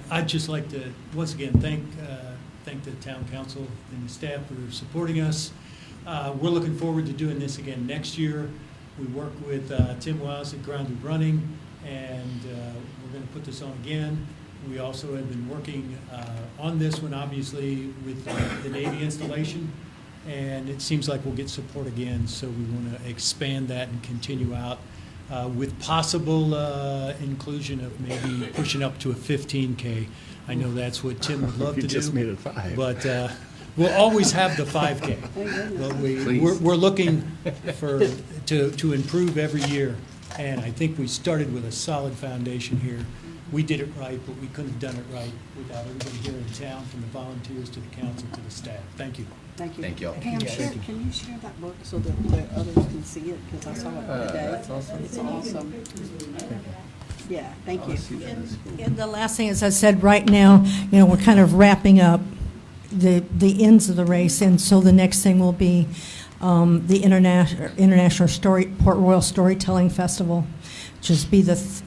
I'd just like to, once again, thank the town council and the staff for supporting us. We're looking forward to doing this again next year. We work with Tim Wiles at Grounded Running, and we're going to put this on again. We also have been working on this one, obviously, with the Navy installation, and it seems like we'll get support again, so we want to expand that and continue out. With possible inclusion of maybe pushing up to a 15K. I know that's what Tim would love to do. Just made it 5. But we'll always have the 5K. But we're looking to improve every year. And I think we started with a solid foundation here. We did it right, but we couldn't have done it right without everybody here in town, from the volunteers to the council to the staff. Thank you. Thank you. Thank you all. Pam, can you share that book so that the others can see it? Because I saw it today. That's awesome. It's awesome. Yeah, thank you. And the last thing, as I said, right now, we're kind of wrapping up the ends of the race, and so the next thing will be the International Port Royal Storytelling Festival, which will be the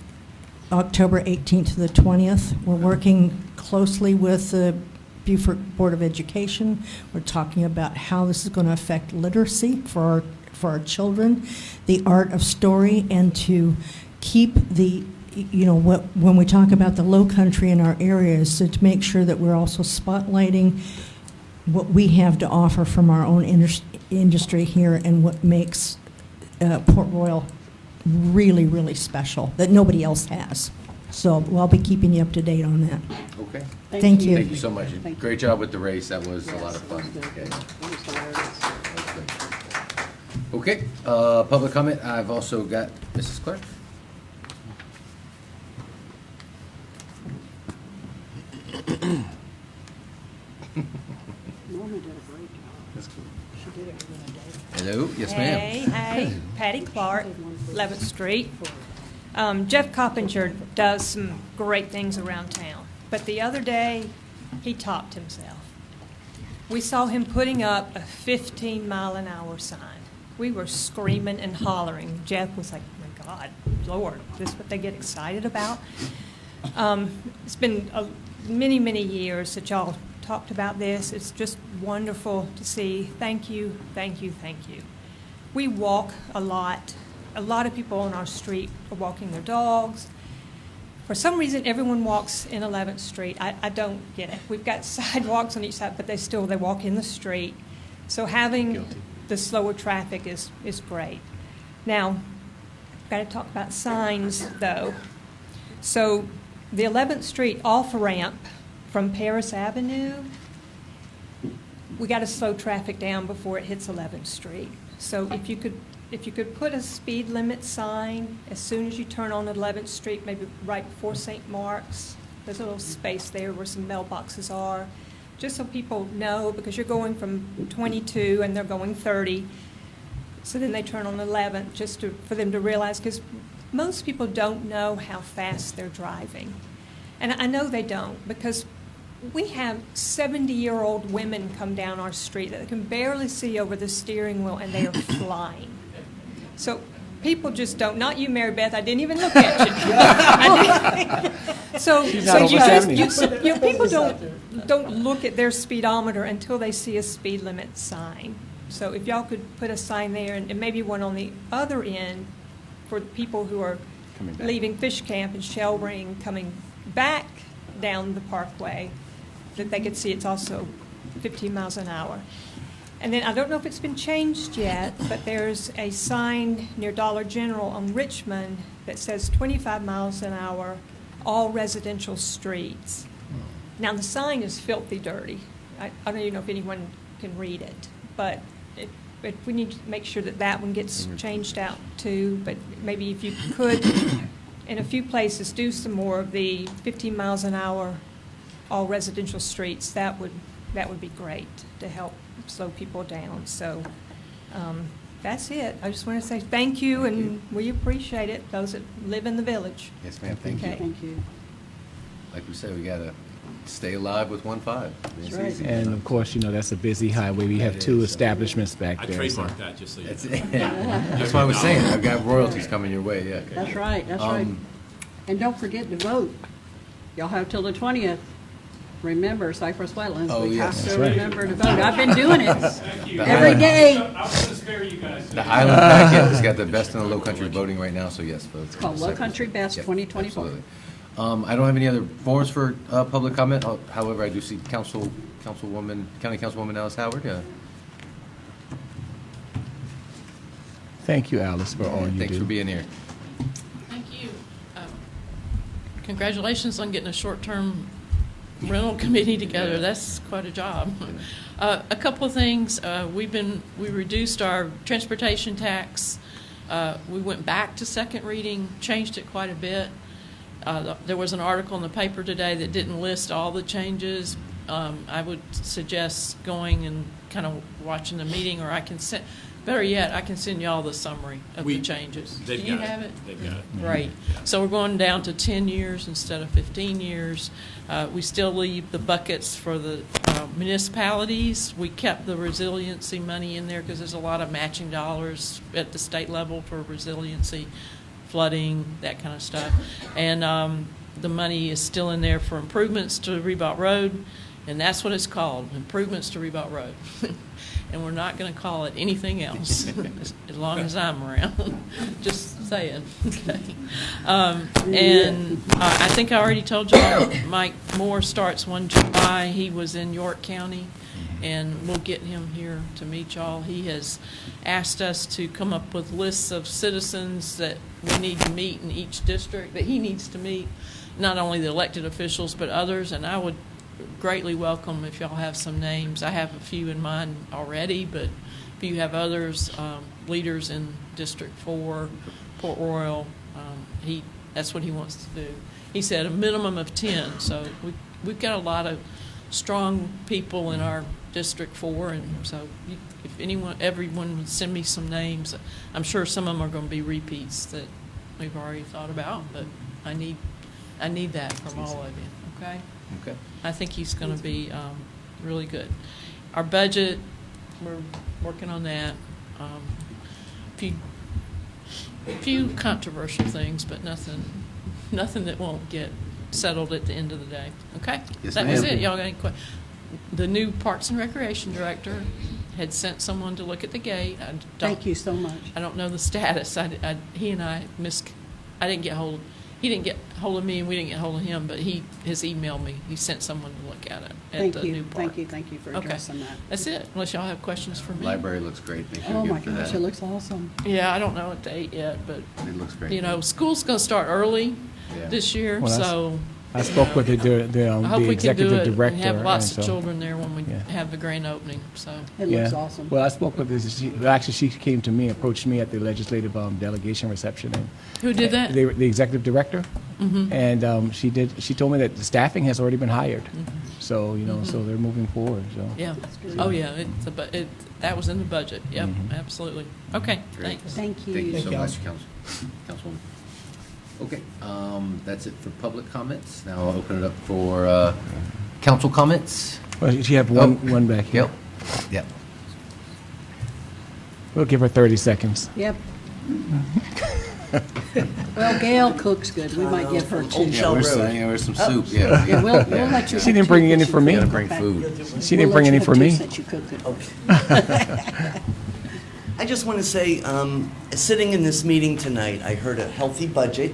October 18th to the 20th. We're working closely with the Beaufort Board of Education. We're talking about how this is going to affect literacy for our children, the art of story, and to keep when we talk about the low country in our areas, so to make sure that we're also spotlighting what we have to offer from our own industry here, and what makes Port Royal really, really special that nobody else has. So I'll be keeping you up to date on that. Okay. Thank you. Thank you so much. Thank you. Great job with the race. That was a lot of fun. Okay. Okay, public comment. I've also got Mrs. Clark. Norma did a great job. She did it within a day. Hello, yes, ma'am. Hey, Patty Clark, 11th Street. Jeff Coppinger does some great things around town, but the other day, he topped himself. We saw him putting up a 15-mile-an-hour sign. We were screaming and hollering. Jeff was like, oh my God, Lord, is this what they get excited about? It's been many, many years that y'all talked about this. It's just wonderful to see. Thank you, thank you, thank you. We walk a lot. A lot of people on our street are walking their dogs. For some reason, everyone walks in 11th Street. I don't get it. We've got sidewalks on each side, but they walk in the street. So having the slower traffic is great. Now, I've got to talk about signs, though. So the 11th Street off-ramp from Paris Avenue, we got to slow traffic down before it hits 11th Street. So if you could put a speed limit sign as soon as you turn on 11th Street, maybe right before St. Mark's, there's a little space there where some mailboxes are, just so people know, because you're going from 22 and they're going 30, so then they turn on 11th just for them to realize, because most people don't know how fast they're driving. And I know they don't, because we have 70-year-old women come down our street that can barely see over the steering wheel, and they are flying. So people just don't. Not you, Mary Beth. I didn't even look at you. So people don't look at their speedometer until they see a speed limit sign. So if y'all could put a sign there, and maybe one on the other end for people who are leaving Fish Camp and Shell Ring, coming back down the Parkway, that they could see it's also 15 miles an hour. And then I don't know if it's been changed yet, but there's a sign near Dollar General on Richmond that says 25 miles an hour, all residential streets. Now, the sign is filthy dirty. I don't even know if anyone can read it, but we need to make sure that one gets changed out too. But maybe if you could, in a few places, do some more of the 15 miles an hour, all residential streets, that would be great to help slow people down. So that's it. I just want to say thank you, and we appreciate it, those that live in the village. Yes, ma'am. Thank you. Thank you. Like we said, we got to stay alive with 1-5. It's right. easy. And of course, that's a busy highway. We have two establishments back I there. trademarked that, just so you know. That's why I was saying, I've got royalties coming your way, yeah. That's right, that's right. And don't forget to vote. Y'all have till the 20th. Remember, Cypress Wetlands. Oh, we yes. have That's to right. remember to vote. I've been doing it The every Island- day. The Island Packet has got the best in the Low Country voting right now, so yes, vote. It's called Low Country Best 2024. Absolutely. I don't have any other forums for public comment. However, I do see County Councilwoman Alice Howard. Yeah. Thank you, Alice, for all you do. Thanks for being here. Thank you. Congratulations on getting a short-term rental committee together. That's quite a job. A couple of things. We reduced our transportation tax. We went back to second reading, changed it quite a bit. There was an article in the paper today that didn't list all the changes. I would suggest going and kind of watching the meeting, or I can send. Better yet, I can send you all the summary of the changes. Do you have it? They've got it. Right. So we're going down to 10 years instead of 15 years. We still leave the buckets for the municipalities. We kept the resiliency money in there because there's a lot of matching dollars at the state level for resiliency, flooding, that kind of stuff. And the money is still in there for improvements to Ribault Road, and that's what it's called, improvements to Ribault Road. And we're not going to call it anything else as long as I'm around. Just saying. Okay. And I think I already told you, Mike Moore starts 1 July. He was in York County, and we'll get him here to meet y'all. He has asked us to come up with lists of citizens that we need to meet in each district, that he needs to meet, not only the elected officials, but others, and I would greatly welcome if y'all have some names. I have a few in mind already, but if you have others, leaders in District 4, Port Royal, that's what he wants to do. He said a minimum of 10, so we've got a lot of strong people in our District 4, and so if everyone would send me some names, I'm sure some of them are going to be repeats that we've already thought about, but I need that from all of you, okay? Okay. I think he's going to be really good. Our budget, we're working on that. Few controversial things, but nothing that won't get settled at the end of the day. Okay? Yes, That was ma'am. it. Y'all got any questions? The new Parks and Recreation Director had sent someone to look at the gate. Thank you so much. I don't know the status. He and I didn't get hold. He didn't get hold of me, and we didn't get hold of him. But he has emailed me. He sent someone to look at it at the new park. Thank you for addressing that. That's it. Unless y'all have questions for me. Library looks great. Make sure Oh you my give for gosh, that. it looks awesome. Yeah, I don't know a date yet, but It looks great. you know, school's going to start early Yeah. this year, Well, so. I spoke with I the hope we can do executive it director. and have lots and of so- children there when we Yeah. have the grand opening. So It looks awesome. Well, I spoke with this. Actually, she came to me, approached me at the legislative delegation reception. And who did that? the executive director, Mhm. and she told me that the staffing has already been hired. So so they're moving forward. So Yeah. Oh yeah. That was in the budget. Yep. Absolutely. Okay. Great. Thanks. Thank you. Thank you so Thank you. much, Councilwoman. Okay, that's it for public comments. Now I'll open it up for council comments. well, you have one back here. Yep. We'll give her 30 seconds. Yep. Well, Gail cooks good. We might give her two. Yeah, where's some soup? Yeah. Yeah, we'll let you. She didn't bring any for me. Gotta bring food. She didn't bring any for me. Since you cook good. I just want to say, sitting in this meeting tonight, I heard a healthy budget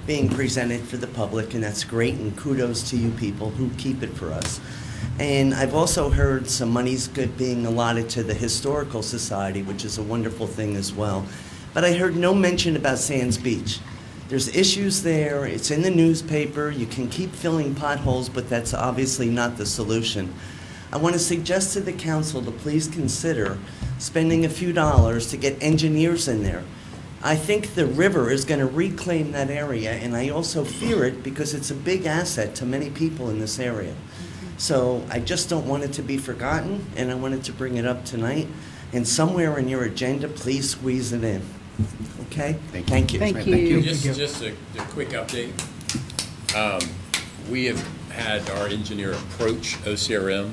being presented for the public, and that's great, and kudos to you people who keep it for us. And I've also heard some money's good being allotted to the Historical Society, which is a wonderful thing as well. But I heard no mention about Sands Beach. There's issues there, it's in the newspaper, you can keep filling potholes, but that's obviously not the solution. I want to suggest to the council to please consider spending a few dollars to get engineers in there. I think the river is going to reclaim that area, and I also fear it because it's a big asset to many people in this area. So I just don't want it to be forgotten, and I wanted to bring it up tonight. And somewhere in your agenda, please squeeze it in. Okay? Thank you. Thank you. Just a quick update. We have had our engineer approach OCRM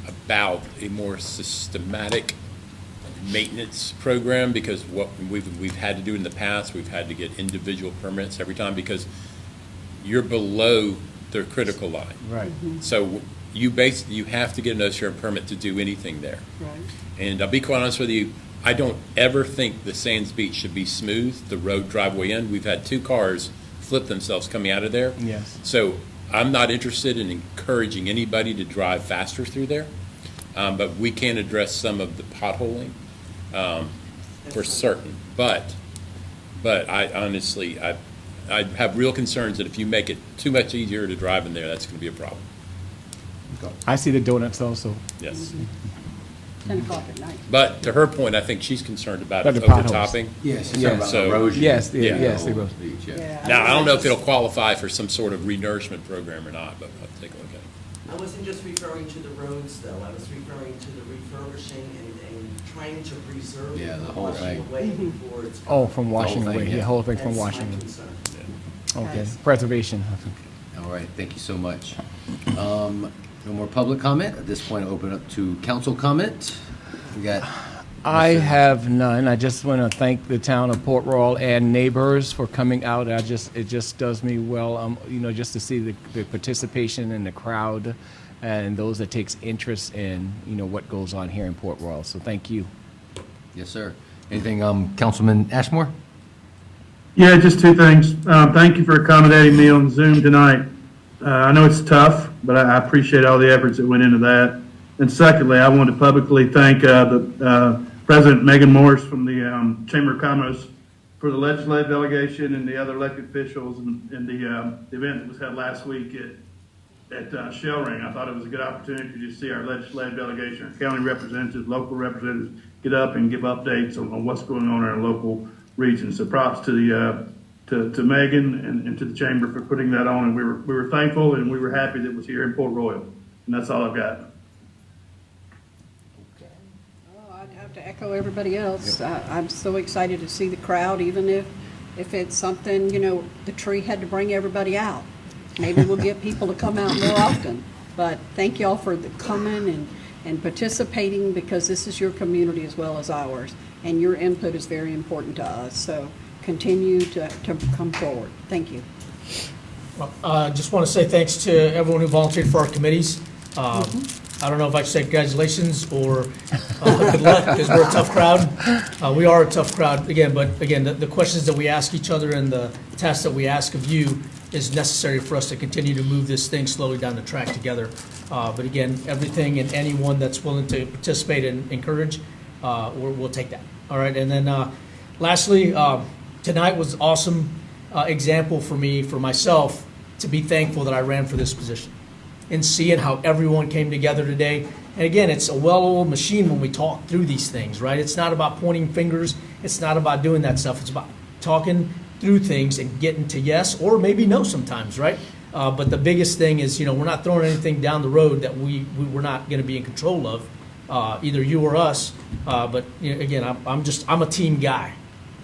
about a more systematic maintenance program, because what we've had to do in the past, we've had to get individual permits every time because you're below the critical line. Right. So you have to get an OCRM permit to do anything there. Right. And I'll be quite honest with you, I don't ever think the Sands Beach should be smooth, the road driveway in. We've had 2 cars flip themselves coming out of there. Yes. So I'm not interested in encouraging anybody to drive faster through there, but we can address some of the potholing for certain. But I honestly, I have real concerns that if you make it too much easier to drive in there, that's going to be a problem. I see the donuts also. Yes. 10 o'clock at night. But to her point, I think she's concerned about About the potholes. overtopping. Yeah, she's talking about So- erosion. Yes, Yeah. yes, they will. Beach, yeah. Now, I don't know if it'll qualify for some sort of renourishment program or not, but I'll take a look at it. I wasn't just referring to the roads, though. I was referring to the refurbishing and trying to preserve Yeah, the the whole washing thing. away before it's gone. Oh, from washing thing, away. yeah. Yeah, whole thing from That's my washing. concern. Okay. Guys. Preservation. All right, thank you so much. No more public comment. At this point, I'll open it up to council comment. We got. I have none. I just want to thank the town of Port Royal and neighbors for coming out. It just does me well, just to see the participation in the crowd and those that takes interest in, what goes on here in Port Royal. So thank you. Yes, sir. Anything, Councilman Ashmore? Yeah, just 2 things. Thank you for accommodating me on Zoom tonight. I know it's tough, but I appreciate all the efforts that went into that. And secondly, I want to publicly thank President Megan Morris from the Chamber of Commerce for the legislative delegation and the other elected officials in the event that was held last week at Shell Ring. I thought it was a good opportunity to see our legislative delegation, our county representatives, local representatives get up and give updates on what's going on in our local region. So props to to Megan and to the chamber for putting that on, and we were thankful and we were happy that it was here in Port Royal. And that's all I've got. Oh, I'd have to echo everybody else. I'm so excited to see the crowd, even if it's something, the tree had to bring everybody out. Maybe we'll get people to come out more often. But thank y'all for coming and participating, because this is your community as well as ours. And your input is very important to us. So continue to come forward. Thank you. Well, I just want to say thanks to everyone who volunteered for our committees. I don't know if I should say congratulations or good luck, because we're a tough crowd. We are a tough crowd, again, but again, the questions that we ask each other and the tasks that we ask of you is necessary for us to continue to move this thing slowly down the track together. But again, everything and anyone that's willing to participate and encourage, we'll take that. All right, and then lastly, tonight was an awesome example for me, for myself, to be thankful that I ran for this position and seeing how everyone came together today. And again, it's a well-oiled machine when we talk through these things, right? It's not about pointing fingers. It's not about doing that stuff. It's about talking through things and getting to yes or maybe no sometimes, right? But the biggest thing is, we're not throwing anything down the road that we're not going to be in control of, either you or us. But again, I'm a team guy.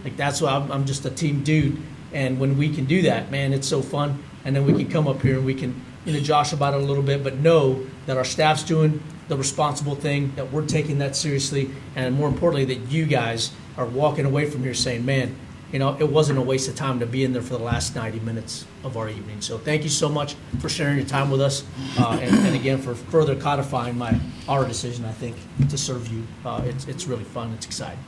Like, that's why I'm just a team dude. And when we can do that, man, it's so fun. And then we can come up here and we can, josh about it a little bit, but know that our staff's doing the responsible thing, that we're taking that seriously, and more importantly, that you guys are walking away from here saying, man, it wasn't a waste of time to be in there for the last 90 minutes of our evening. So thank you so much for sharing your time with us, and again, for further codifying our decision, I think, to serve you. It's really fun. It's exciting.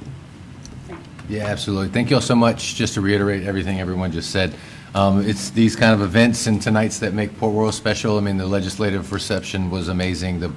Yeah, absolutely. Thank you all so much. Just to reiterate everything everyone just said, it's these kind of events and tonight's that make Port Royal special. I mean, the legislative reception was amazing. The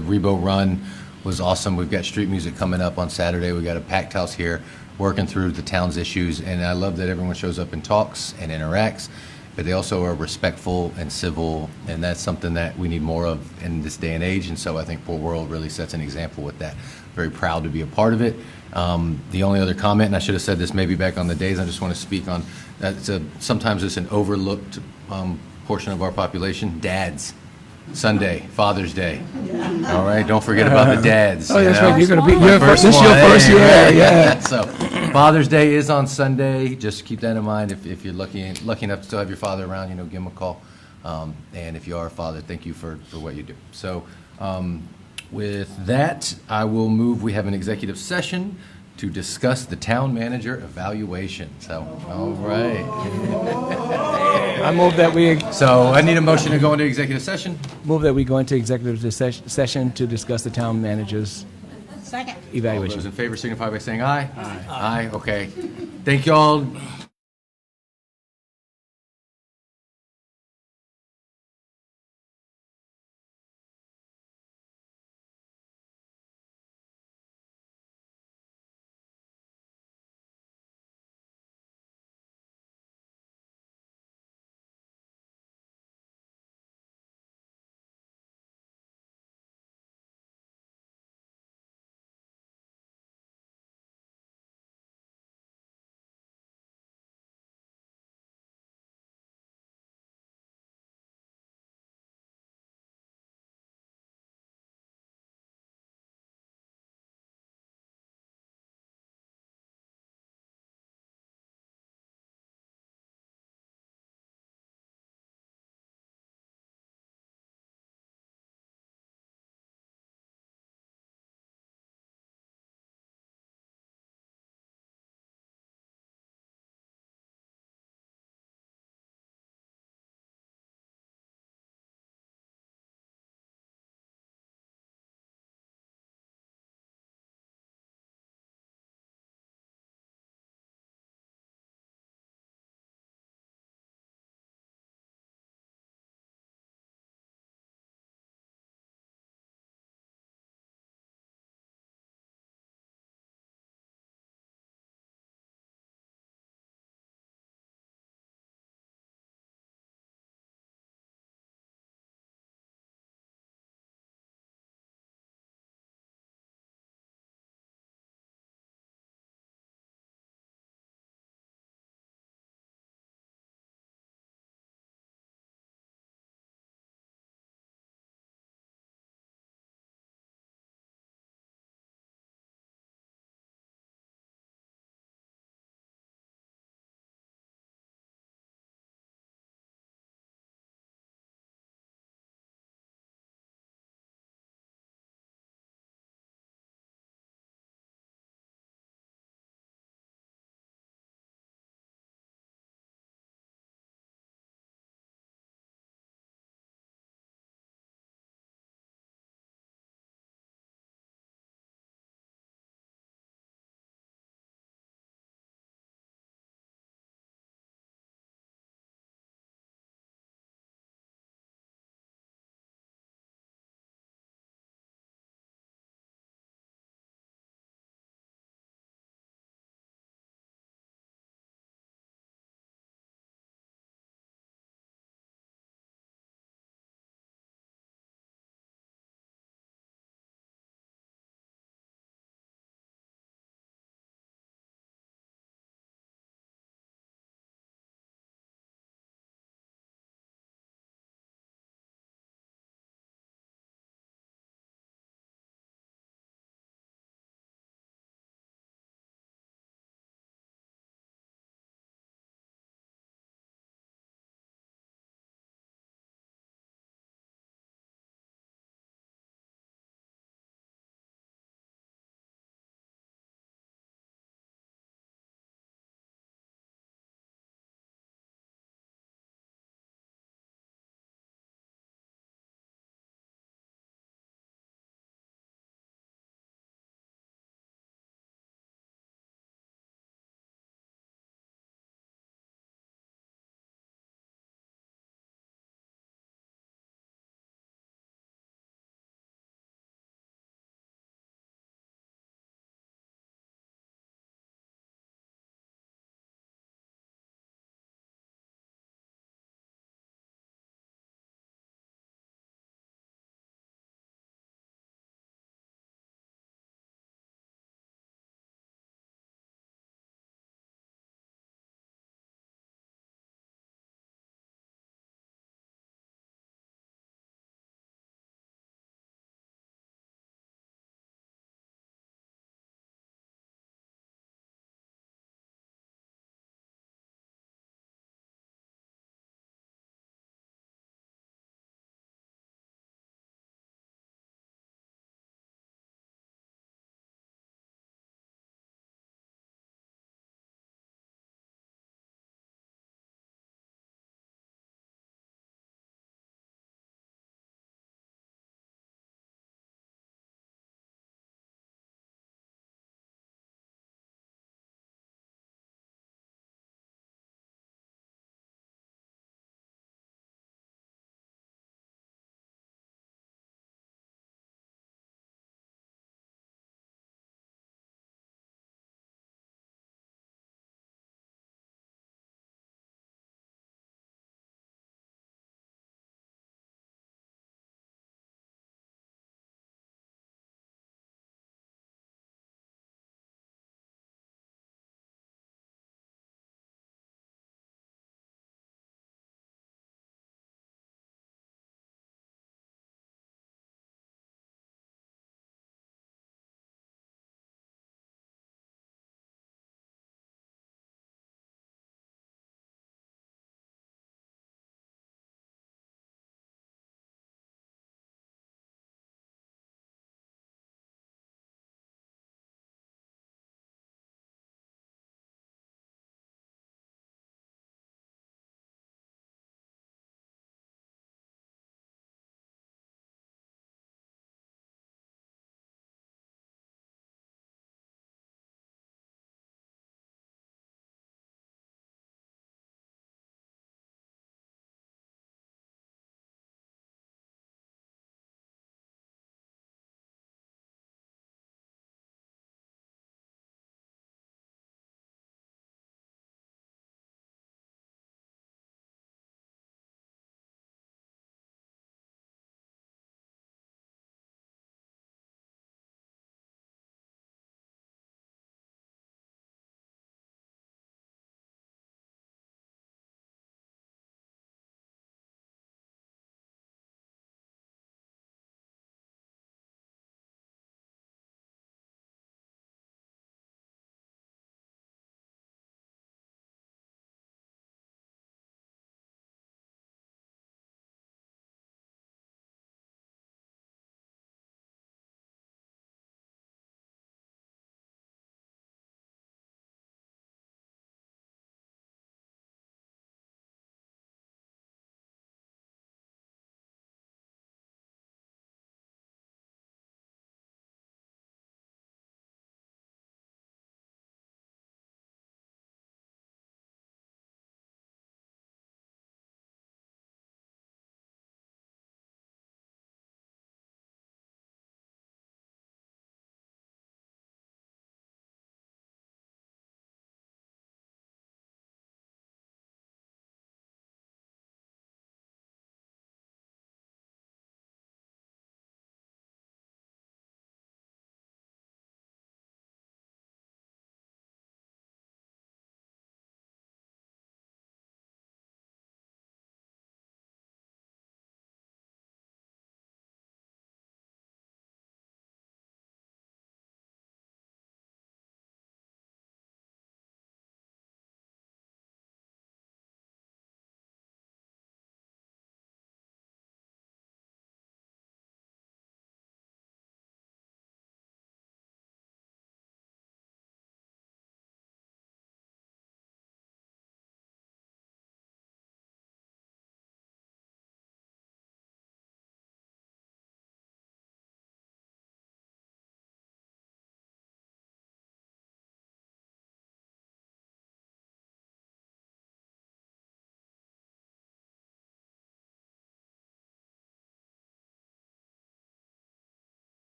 Rebo Run was awesome. We've got street music coming up on Saturday. We've got a packed house here working through the town's issues. And I love that everyone shows up and talks and interacts, but they also are respectful and civil. And that's something that we need more of in this day and age. And so I think Port Royal really sets an example with that. Very proud to be a part of it. The only other comment, and I should have said this maybe back on the days, I just want to speak on that. Sometimes it's an overlooked portion of our population. Dads, Sunday, Father's Day. All right, don't forget about the dads. Oh, that's right. You're going to be your first. This is your first year. Yeah. So Father's Day is on Sunday. Just keep that in mind. If you're lucky enough to still have your father around, give him a call. And if you are a father, thank you for what you do. So. With that, I will move. We have an executive session to discuss the town manager evaluation. So, all right. I move that we. So I need a motion to go into executive session. Move that we go into executive session to discuss the town manager's evaluation. All those in favor signify by saying aye. Aye. Aye. Okay. Thank you all.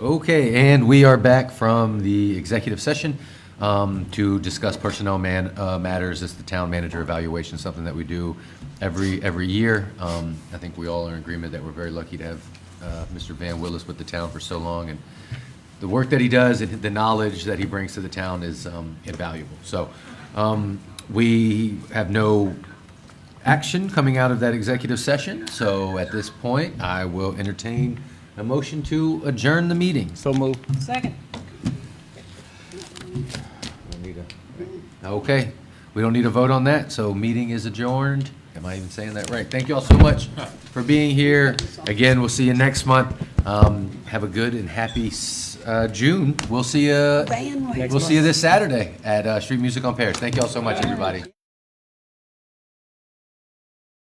Okay, and we are back from the executive session to discuss personnel matters. It's the town manager evaluation, something that we do every year. I think we all are in agreement that we're very lucky to have Mr. Van Willis with the town for so long, and the work that he does and the knowledge that he brings to the town is invaluable. So we have no action coming out of that executive session. So at this point, I will entertain a motion to adjourn the meeting. So moved. Second. Okay, we don't need a vote on that, so meeting is adjourned. Am I even saying that right? Thank you all so much for being here. Again, we'll see you next month. Have a good and happy June. We'll see you this Saturday at Street Music on Paris. Thank you all so much, everybody.